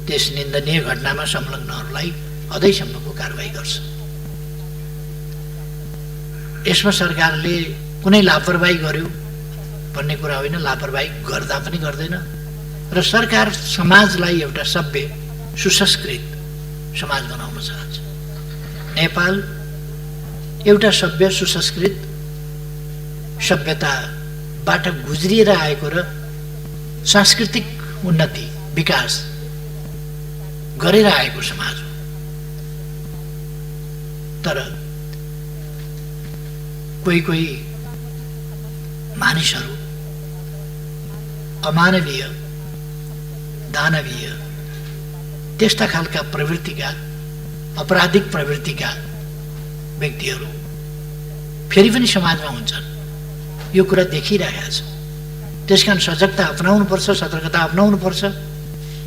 त्यस निन्दनीय घटनामा संलग्नहरूलाई अझैसम्मको कारबाही गर्छ। यसमा सरकारले कुनै लापरवाही गर्यो भन्ने कुरा होइन, लापरवाही गर्दा पनि गर्दैन। र सरकार समाजलाई एउटा सभ्य सुसंस्कृत समाज बनाउन चाहन्छ। नेपाल एउटा सभ्य सुसंस्कृत सभ्यताबाट गुज्रिएर आएको र सांस्कृतिक उन्नति विकास गरेर आएको समाज हो। तर कोही कोही मानिसहरू अमानवीय दानवीय त्यस्ता खालका प्रवृत्तिका अपराधिक प्रवृत्तिका व्यक्तिहरू फेरि पनि समाजमा हुन्छन्। यो कुरा देखिरहेको छ। त्यसकारण सजगता अपनाउनुपर्छ, सतर्कता अपनाउनुपर्छ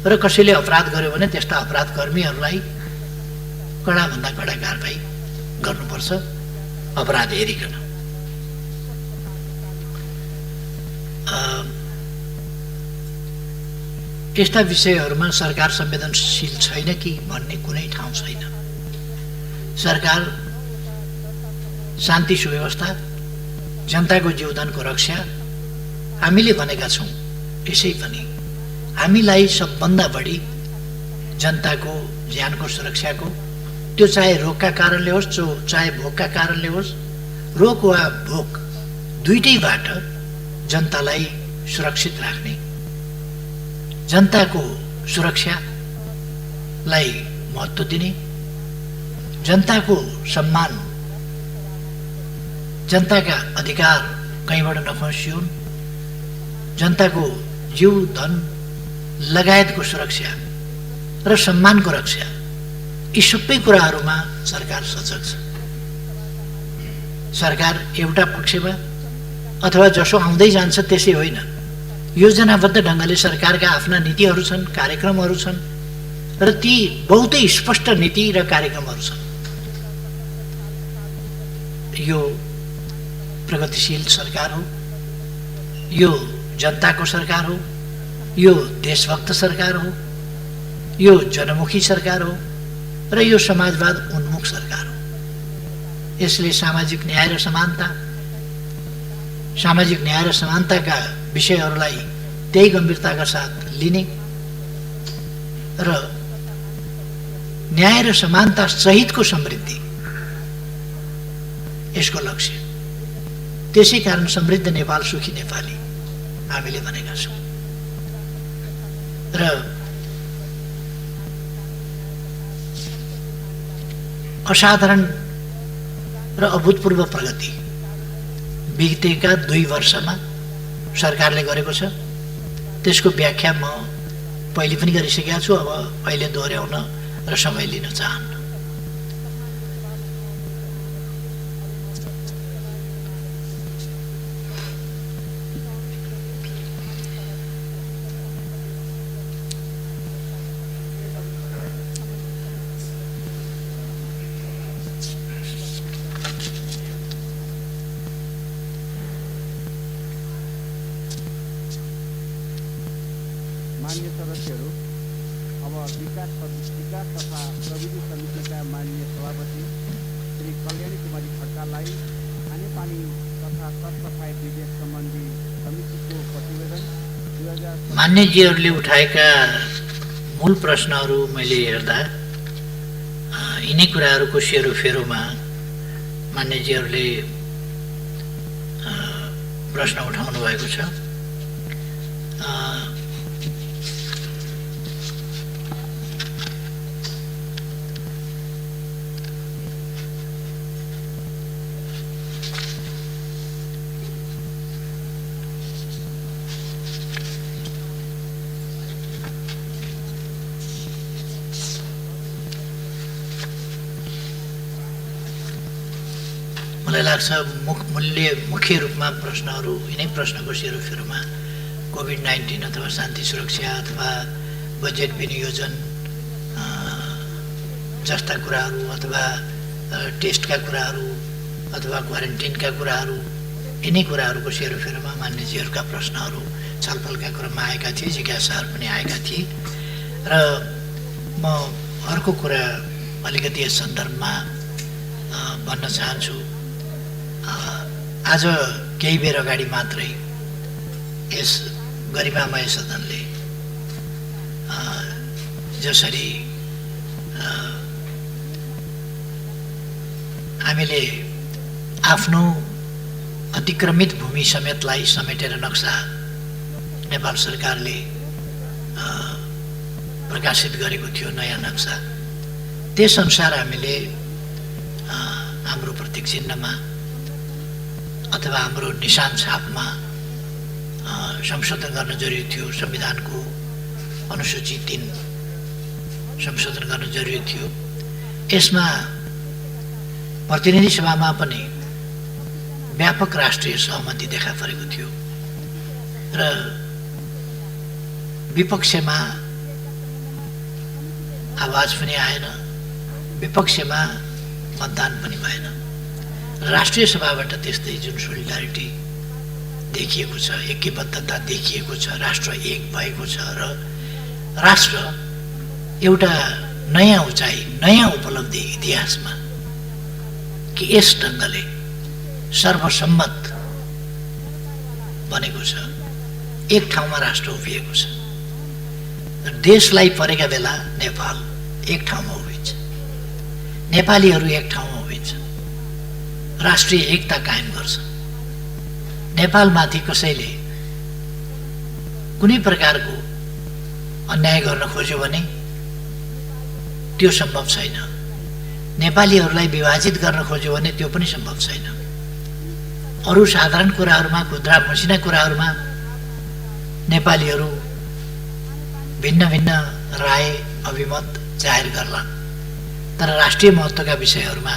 र कसैले अपराध गर्यो भने त्यस्ता अपराध कर्मीहरूलाई कडाभन्दा कडा कारबाही गर्नुपर्छ अपराध हेरिकन। यस्ता विषयहरूमा सरकार संवेदनशील छैन कि भन्ने कुनै ठाउँ छैन। सरकार शान्ति सुव्यवस्था जनताको जीवदानको रक्षा हामीले भनेका छौँ। यसै पनि हामीलाई सबभन्दा बढी जनताको ज्यानको सुरक्षाको, त्यो चाहे रोगका कारणले होस् चाहे भोकका कारणले होस्, रोग वा भोक दुईटैबाट जनतालाई सुरक्षित राख्ने, जनताको सुरक्षालाई महत्त्व दिने, जनताको सम्मान, जनताका अधिकार कहीँबाट नफसिउन्, जनताको जीव धन लगायतको सुरक्षा र सम्मानको रक्षा, यी सबै कुराहरूमा सरकार सजग छ। सरकार एउटा पक्षमा अथवा जसो आउँदै जान्छ त्यसै होइन। योजनाबद्ध ढङ्गले सरकारका आफ्ना नीतिहरू छन्, कार्यक्रमहरू छन् र ती बहुतै स्पष्ट नीति र कार्यक्रमहरू छन्। यो प्रगतिशील सरकार हो, यो जनताको सरकार हो, यो देशभक्त सरकार हो, यो जनमुखी सरकार हो र यो समाजवाद उन्मुख सरकार हो। यसले सामाजिक न्याय र समानताका विषयहरूलाई त्यही गम्भीरताका साथ लिने र न्याय र समानता सहितको समृद्धि यसको लक्ष्य। त्यसै कारण समृद्ध नेपाल सुखी नेपाली हामीले भनेका छौँ र असाधारण र अभूतपूर्व प्रगति बितेका 2 वर्षमा सरकारले गरेको छ। त्यसको व्याख्या म पहिले पनि गरिसकेका छु, अब अहिले दोहोऱ्याउन र समय लिन चाहन्न। मान्य सदस्यहरू, अब विकास तथा प्रविधि समितिका माननीय सभापति श्री कल्याणी कुमारी खड्कालाई खानेपानी तथा सरसफाइ विधेयक सम्बन्धी समितिको प्रतिवेदन 2000। मान्यजीहरूले उठाएका मूल प्रश्नहरू मैले हेर्दा यिनै कुराहरूको सेरोफेरोमा मान्यजीहरूले प्रश्न उठाउनु भएको छ। मलाई लाग्छ मुख्य रूपमा प्रश्नहरू यिनै प्रश्नको सेरोफेरोमा कोभिड-19 अथवा शान्ति सुरक्षा अथवा बजेट विनियोजन जस्ता कुराहरू अथवा टेस्टका कुराहरू अथवा क्वारेन्टिनका कुराहरू, यिनै कुराहरूको सेरोफेरोमा मान्यजीहरूका प्रश्नहरू छलफलका क्रममा आएका थिए, जिज्ञासाहरू पनि आएका थिए। र म अर्को कुरा अलिकति यस सन्दर्भमा भन्न चाहन्छु। आज केही बेर अगाडि मात्रै यस गरिमामय सदनले जसरी हामीले आफ्नो अतिक्रमित भूमि समेतलाई समेटेर नक्सा नेपाल सरकारले प्रकाशित गरेको थियो नयाँ नक्सा। त्यसअनुसार हामीले हाम्रो प्रतीक चिन्हमा अथवा हाम्रो निशान छापमा संशोधन गर्न जरुरी थियो। संविधानको अनुसूची 3 संशोधन गर्न जरुरी थियो। यसमा प्रतिनिधि सभामा पनि व्यापक राष्ट्रिय सहमति देखा परेको थियो र विपक्षमा आवाज पनि आएन, विपक्षमा मतदान पनि भएन। राष्ट्रिय सभाबाट त्यस्तै जुन सोलिडारिटी देखिएको छ, ऐक्यबद्धता देखिएको छ, राष्ट्र एक भएको छ र राष्ट्र एउटा नयाँ उचाइ, नयाँ उपलब्धि इतिहासमा कि यस ढङ्गले सर्वसम्मत बनेको छ, एक ठाउँमा राष्ट्र उभिएको छ। देशलाई परेका बेला नेपाल एक ठाउँमा उभिन्छ, नेपालीहरू एक ठाउँमा उभिन्छ, राष्ट्रिय एकता कायम गर्छ। नेपालमाथि कसैले कुनै प्रकारको अन्याय गर्न खोज्यो भने त्यो सम्भव छैन। नेपालीहरूलाई विभाजित गर्न खोज्यो भने त्यो पनि सम्भव छैन। अरू साधारण कुराहरूमा, खुद्रा मसिना कुराहरूमा नेपालीहरू भिन्न भिन्न राय अभिमत जाहेर गर्लान्, तर राष्ट्रिय महत्त्वका विषयहरूमा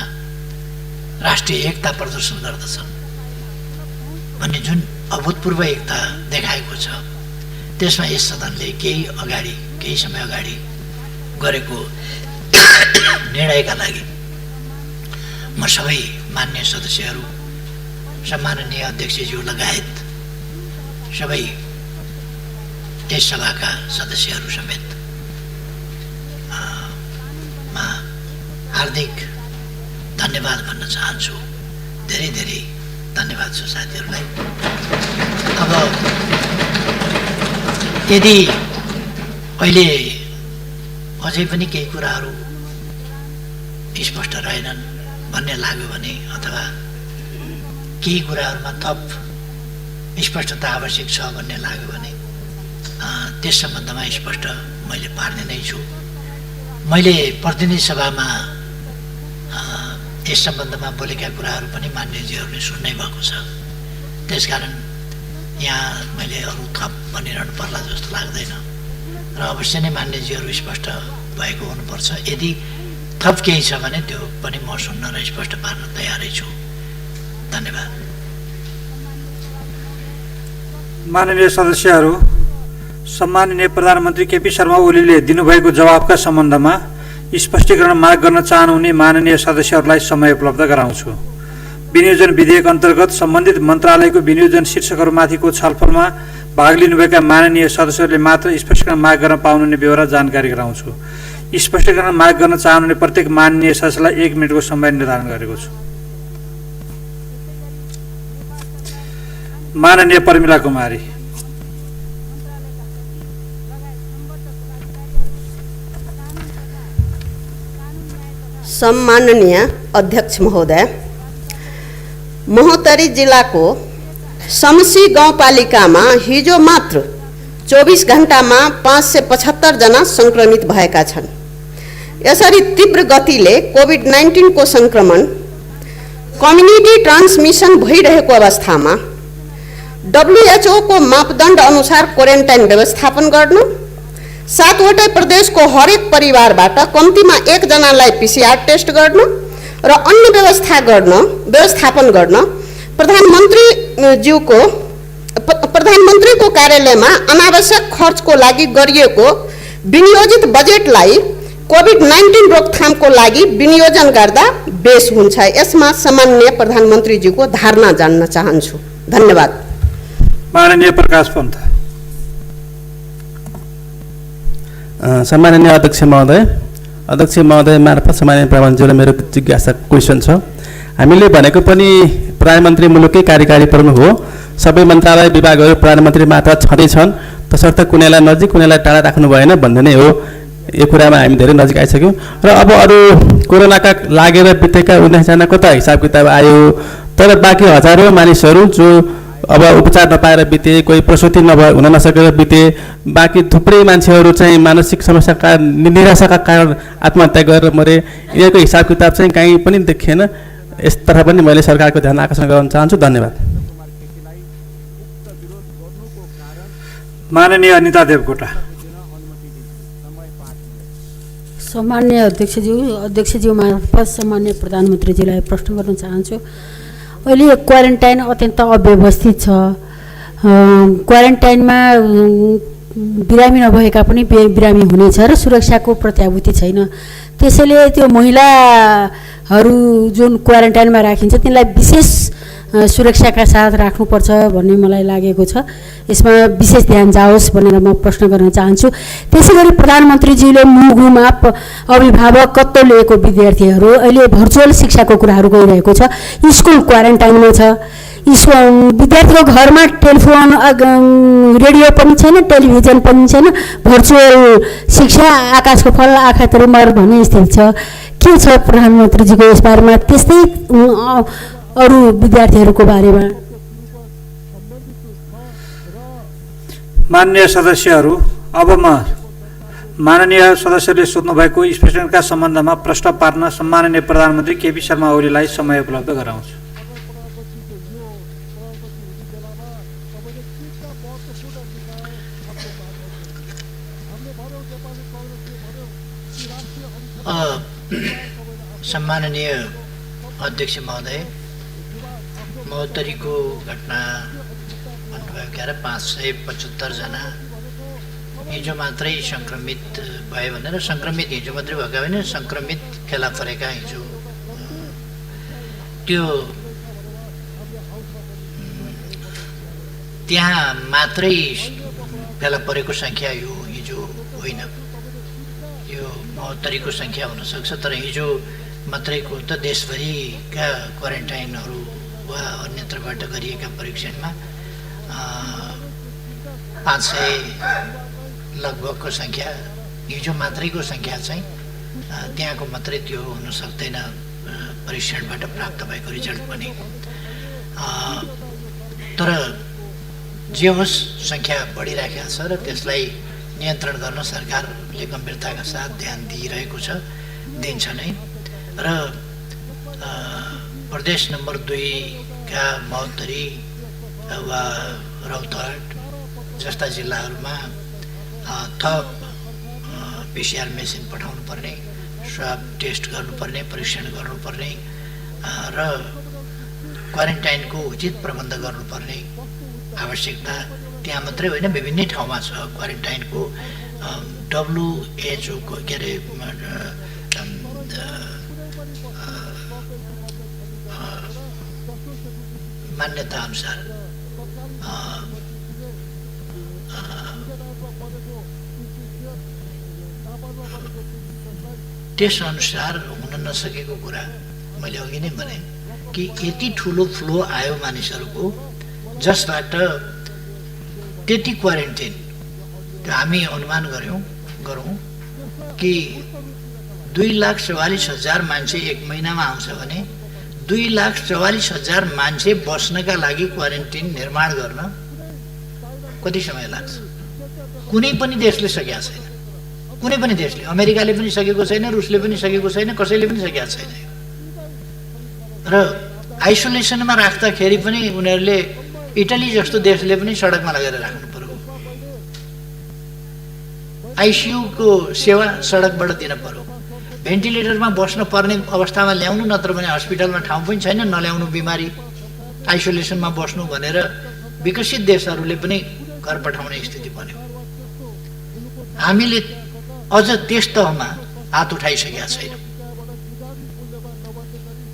राष्ट्रिय एकता प्रदर्शन गर्दछन् भन्ने जुन अभूतपूर्व एकता देखाएको छ, त्यसमा यस सदनले केही समय अगाडि गरेको निर्णयका लागि म सबै मान्य सदस्यहरू, सम्माननीय अध्यक्षज्यू लगायत सबै यस सभाका सदस्यहरू समेत म हार्दिक धन्यवाद भन्न चाहन्छु। धेरै धेरै धन्यवाद छ साथीहरूलाई। अब यदि अहिले अझै पनि केही कुराहरू स्पष्ट रहेनन् भन्ने लाग्यो भने अथवा केही कुराहरूमा थप स्पष्टता आवश्यक छ भन्ने लाग्यो भने त्यस सम्बन्धमा स्पष्ट मैले पार्ने नै छु। मैले प्रतिनिधि सभामा यस सम्बन्धमा बोलेका कुराहरू पनि मान्यजीहरूले सुन्नै भएको छ। त्यसकारण यहाँ मैले अरू थप भनिरहनु पर्ला जस्तो लाग्दैन र अवश्य नै मान्यजीहरू स्पष्ट भएको हुनुपर्छ। यदि थप केही छ भने त्यो पनि म सुन्न र स्पष्ट पार्न तयारै छु। धन्यवाद। माननीय सदस्यहरू, सम्माननीय प्रधानमन्त्री केपी शर्मा ओलीले दिनुभएको जवाफका सम्बन्धमा स्पष्टीकरण माग गर्न चाहनुहुने माननीय सदस्यहरूलाई समय उपलब्ध गराउँछु। विनियोजन विधेयक अन्तर्गत सम्बन्धित मन्त्रालयको विनियोजन शीर्षकहरूमाथिको छलफलमा भाग लिनुभएका माननीय सदस्यहरूले मात्र स्पष्टीकरण माग गर्न पाउनुहुने बेहोरा जानकारी गराउँछु। स्पष्टीकरण माग गर्न चाहनुहुने प्रत्येक माननीय सदस्यलाई 1 मिनेटको समय निर्धारण गरेको छु। माननीय प्रमिला कुमारी। सम्माननीय अध्यक्ष महोदय, महोत्तरी जिल्लाको समसी गाउँपालिकामा हिजो मात्र 24 घण्टामा 575 जना संक्रमित भएका छन्। यसरी तीव्र गतिले कोभिड-19 को संक्रमण कम्युनिटी ट्रान्समिसन भइरहेको अवस्थामा WHO को मापदण्ड अनुसार क्वारेन्टाइन व्यवस्थापन गर्नु, 7 वटा प्रदेशको हरेक परिवारबाट कम्तीमा 1 जनालाई PCR टेस्ट गर्नु र अन्य व्यवस्थापन गर्न प्रधानमन्त्रीको कार्यालयमा अनावश्यक खर्चको लागि गरिएको विनियोजित बजेटलाई कोभिड-19 रोकथामको लागि विनियोजन गर्दा बेस हुन्छ। यसमा सम्माननीय प्रधानमन्त्रीज्यूको धारणा जान्न चाहन्छु। धन्यवाद। माननीय प्रकाश पन्त। सम्माननीय अध्यक्ष महोदय मार्फत सम्माननीय प्रधानमन्त्रीज्यूलाई मेरो जिज्ञासा क्वेसन छ। हामीले भनेको पनि प्रधानमन्त्री मुलुकै कार्यकारी प्रमुख हो, सबै मन्त्रालय विभागहरू प्रधानमन्त्री मात्र छँदैछन्, तसर्थ कुनैलाई नजिक कुनैलाई टाढा राख्नु भएन भन्ने नै हो। यो कुरामा हामी धेरै नजिक आइसक्यौँ र अब अरू कोरोनाका लागेर बितेका 19 जनाको त हिसाब किताब आयो, तर बाँकी हजारौँ मानिसहरू जो अब उपचार नपाएर बिते, कोही प्रसुति हुन नसकेर बिते, बाँकी थुप्रै मान्छेहरू चाहिँ मानसिक समस्याका निराशाका कारण आत्महत्या गरेर मरे। यिनीहरूको हिसाब किताब चाहिँ कहीँ पनि देखिएन। यसतर्फ पनि मैले सरकारको ध्यान आकर्षण गराउन चाहन्छु। धन्यवाद। माननीय अनिता देवकोटा। सम्मान्य अध्यक्षज्यू मार्फत सम्मान्य प्रधानमन्त्रीज्यूलाई प्रश्न गर्न चाहन्छु। अहिले क्वारेन्टाइन अत्यन्त अव्यवस्थित छ। क्वारेन्टाइनमा बिरामी नभएका पनि बिरामी हुनेछ र सुरक्षाको प्रत्याभूति छैन। त्यसैले त्यो महिलाहरू जुन क्वारेन्टाइनमा राखिन्छ तिनलाई विशेष सुरक्षाका साथ राख्नुपर्छ भन्ने मलाई लागेको छ। यसमा विशेष ध्यान जाओस् भनेर म प्रश्न गर्न चाहन्छु। त्यसै गरी प्रधानमन्त्रीज्यूले मुगुमा अभिभावकत्व लिएको विद्यार्थीहरू अहिले भर्चुअल शिक्षाको कुराहरू गइरहेको छ। स्कुल क्वारेन्टाइनमा छ। विद्यार्थीको घरमा टेलिफोन रेडियो पनि छैन, टेलिभिजन पनि छैन। भर्चुअल शिक्षा आकाशको फल आँखा तरी मर भन्ने स्थिति छ। के छ प्रधानमन्त्रीजीको यस बारेमा? त्यस्तै अरू विद्यार्थीहरूको बारेमा। माननीय सदस्यहरू, अब म माननीय सदस्यले सोध्नुभएको स्पष्टीकरणका सम्बन्धमा प्रश्न पार्न सम्माननीय प्रधानमन्त्री केपी शर्मा ओलीलाई समय उपलब्ध गराउँछु। सम्माननीय अध्यक्ष महोदय, महोत्तरीको घटना भन्नुभयो क्या 575 जना हिजो मात्रै सङ्क्रमित भयो भनेर। सङ्क्रमित हिजो मात्रै भएका होइन, सङ्क्रमित फेला परेका हिजो त्यो त्यहाँ मात्रै फेला परेको सङ्ख्या यो हिजो होइन, यो महोत्तरीको सङ्ख्या हुनसक्छ। तर हिजो मात्रैको त देशभरिका क्वारेन्टाइनहरू वा अन्यत्रबाट गरिएका परीक्षणमा 500 लगभगको सङ्ख्या हिजो मात्रैको सङ्ख्या चाहिँ त्यहाँको मात्रै त्यो हुन सक्दैन, परीक्षणबाट प्राप्त भएको रिजल्ट पनि। तर जे होस् सङ्ख्या बढिरहेको छ र त्यसलाई नियन्त्रण गर्न सरकारले गम्भीरताका साथ ध्यान दिइरहेको छ, दिन्छ नै। र प्रदेश नम्बर 2 का महोत्तरी वा रौतहट जस्ता जिल्लाहरूमा थप पिसिआर मेसिन पठाउनु पर्ने, स्वाब टेस्ट गर्नुपर्ने, परीक्षण गर्नुपर्ने र क्वारेन्टाइनको उचित प्रबन्ध गर्नुपर्ने आवश्यकता त्यहाँ मात्रै होइन, विभिन्न ठाउँमा छ। क्वारेन्टाइनको WHO को के अरे मान्यता अनुसार त्यस अनुसार हुन नसकेको कुरा मैले अघि नै भने कि यति ठुलो फ्लो आयो मानिसहरूको, जसबाट त्यति क्वारेन्टाइन हामी अनुमान गरौँ कि 2,44,000 मान्छे एक महिनामा आउँछ भने 2,44,000 मान्छे बस्नका लागि क्वारेन्टाइन निर्माण गर्न कति समय लाग्छ? कुनै पनि देशले सकेका छैन, कुनै पनि देशले। अमेरिकाले पनि सकेको छैन, रुसले पनि सकेको छैन, कसैले पनि सकेका छैन। र आइसोलेसनमा राख्दाखेरि पनि उनीहरूले इटली जस्तो देशले पनि सडकमा लगेर राख्नु पर्यो। आइसियुको सेवा सडकबाट दिन पर्यो। भेन्टिलेटरमा बस्न पर्ने अवस्थामा ल्याउनु, नत्र भने हस्पिटलमा ठाउँ पनि छैन, नल्याउनु बिमारी, आइसोलेसनमा बस्नु भनेर विकसित देशहरूले पनि घर पठाउने स्थिति बन्यो। हामीले अझ त्यस तहमा हात उठाइसकेका छैनौँ।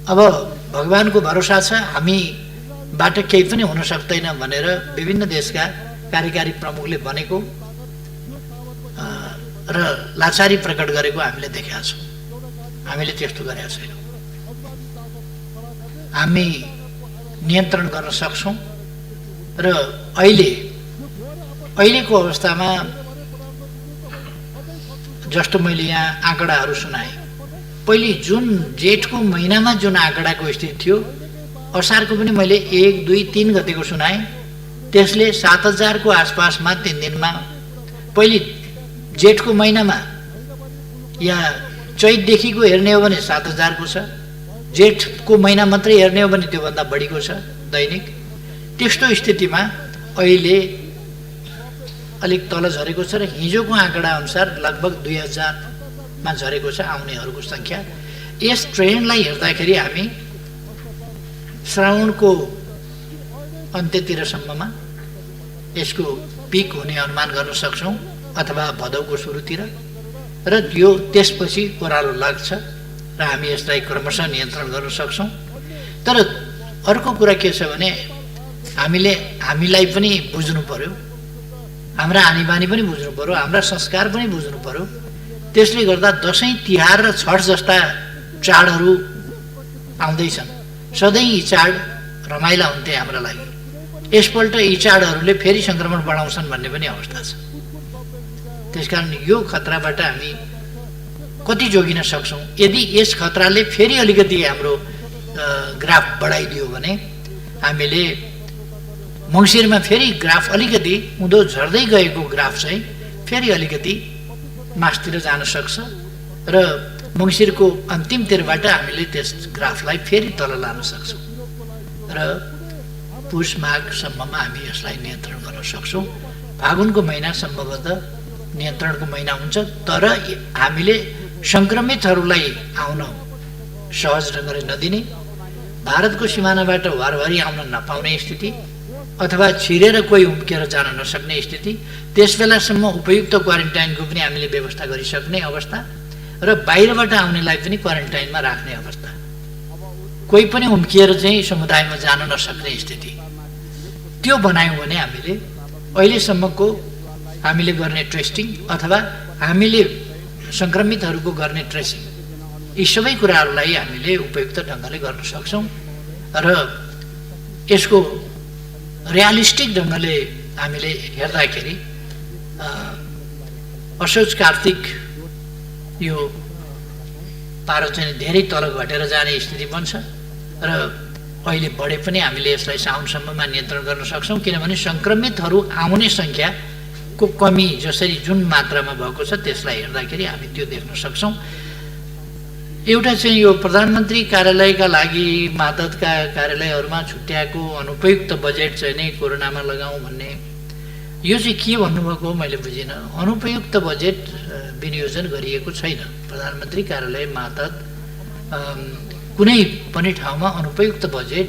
अब भगवानको भरोसा छ, हामीबाट केही पनि हुन सक्दैन भनेर विभिन्न देशका कार्यकारी प्रमुखले भनेको र लाचारी प्रकट गरेको हामीले देखेका छौँ। हामीले त्यस्तो गरेका छैनौँ। हामी नियन्त्रण गर्न सक्छौँ र अहिलेको अवस्थामा जस्तो मैले यहाँ आँकडाहरू सुनाएँ, पहिले जुन जेठको महिनामा जुन आँकडाको स्थिति थियो असारको पनि मैले 1, 2, 3 गतेको सुनाएँ। त्यसले 7,000 को आसपासमा 3 दिनमा, पहिले जेठको महिनामा या चैतदेखिको हेर्ने हो भने 7,000 को छ, जेठको महिना मात्रै हेर्ने हो भने त्योभन्दा बढीको छ दैनिक। त्यस्तो स्थितिमा अहिले अलिक तल झरेको छ र हिजोको आँकडा अनुसार लगभग 2,000 मा झरेको छ आउनेहरूको सङ्ख्या। यस ट्रेन्डलाई हेर्दाखेरि हामी श्रावणको अन्त्यतिरसम्ममा यसको पिक हुने अनुमान गर्न सक्छौँ अथवा भदौको सुरुतिर, र यो त्यसपछि ओह्रालो लाग्छ र हामी यसलाई क्रमशः नियन्त्रण गर्न सक्छौँ। तर अर्को कुरा के छ भने हामीलाई पनि बुझ्नु पर्यो, हाम्रा आनीबानी पनि बुझ्नु पर्यो, हाम्रा संस्कार पनि बुझ्नु पर्यो। त्यसले गर्दा दसैँ, तिहार र छठ जस्ता चाडहरू आउँदैछन्। सधैँ यी चाड रमाइला हुन्थे हाम्रा लागि। यसपल्ट यी चाडहरूले फेरि सङ्क्रमण बढाउँछन् भन्ने पनि अवस्था छ। त्यसकारण यो खतराबाट हामी कति जोगिन सक्छौँ? यदि यस खतराले फेरि अलिकति हाम्रो ग्राफ बढाइदियो भने हामीले मङ्सिरमा फेरि ग्राफ अलिकति उँधो झर्दै गएको ग्राफ चाहिँ फेरि अलिकति मासतिर जान सक्छ र मङ्सिरको अन्तिमतिरबाट हामीले त्यस ग्राफलाई फेरि तल लान सक्छौँ र पुष माघसम्ममा हामी यसलाई नियन्त्रण गर्न सक्छौँ। फागुनको महिना सम्भवतः नियन्त्रणको महिना हुन्छ, तर हामीले सङ्क्रमितहरूलाई आउन सहज ढङ्गले नदिने, भारतको सिमानाबाट वारवारी आउन नपाउने स्थिति अथवा छिरेर कोही उम्किएर जान नसक्ने स्थिति, त्यस बेलासम्म उपयुक्त क्वारेन्टाइनको पनि हामीले व्यवस्था गरिसक्ने अवस्था र बाहिरबाट आउनेलाई पनि क्वारेन्टाइनमा राख्ने अवस्था, कोही पनि उम्किएर चाहिँ समुदायमा जान नसक्ने स्थिति, त्यो बनायौँ भने हामीले अहिलेसम्मको हामीले गर्ने टेस्टिङ अथवा हामीले सङ्क्रमितहरूको गर्ने ट्रेसिङ, यी सबै कुराहरूलाई हामीले उपयुक्त ढङ्गले गर्न सक्छौँ र यसको रियालिस्टिक ढङ्गले हामीले हेर्दाखेरि असोज कार्तिक यो पारो चाहिँ धेरै तल घटेर जाने स्थिति बन्छ र अहिले बढे पनि हामीले यसलाई साउनसम्ममा नियन्त्रण गर्न सक्छौँ, किनभने सङ्क्रमितहरू आउने सङ्ख्याको कमी जसरी जुन मात्रामा भएको छ त्यसलाई हेर्दाखेरि हामी त्यो देख्न सक्छौँ। एउटा चाहिँ यो प्रधानमन्त्री कार्यालयका लागि मातहतका कार्यालयहरूमा छुट्याएको अनुपयुक्त बजेट चाहिँ नै कोरोनामा लगाउँ भन्ने, यो चाहिँ के भन्नुभएको मैले बुझिनँ। अनुपयुक्त बजेट विनियोजन गरिएको छैन। प्रधानमन्त्री कार्यालय मातहत कुनै पनि ठाउँमा अनुपयुक्त बजेट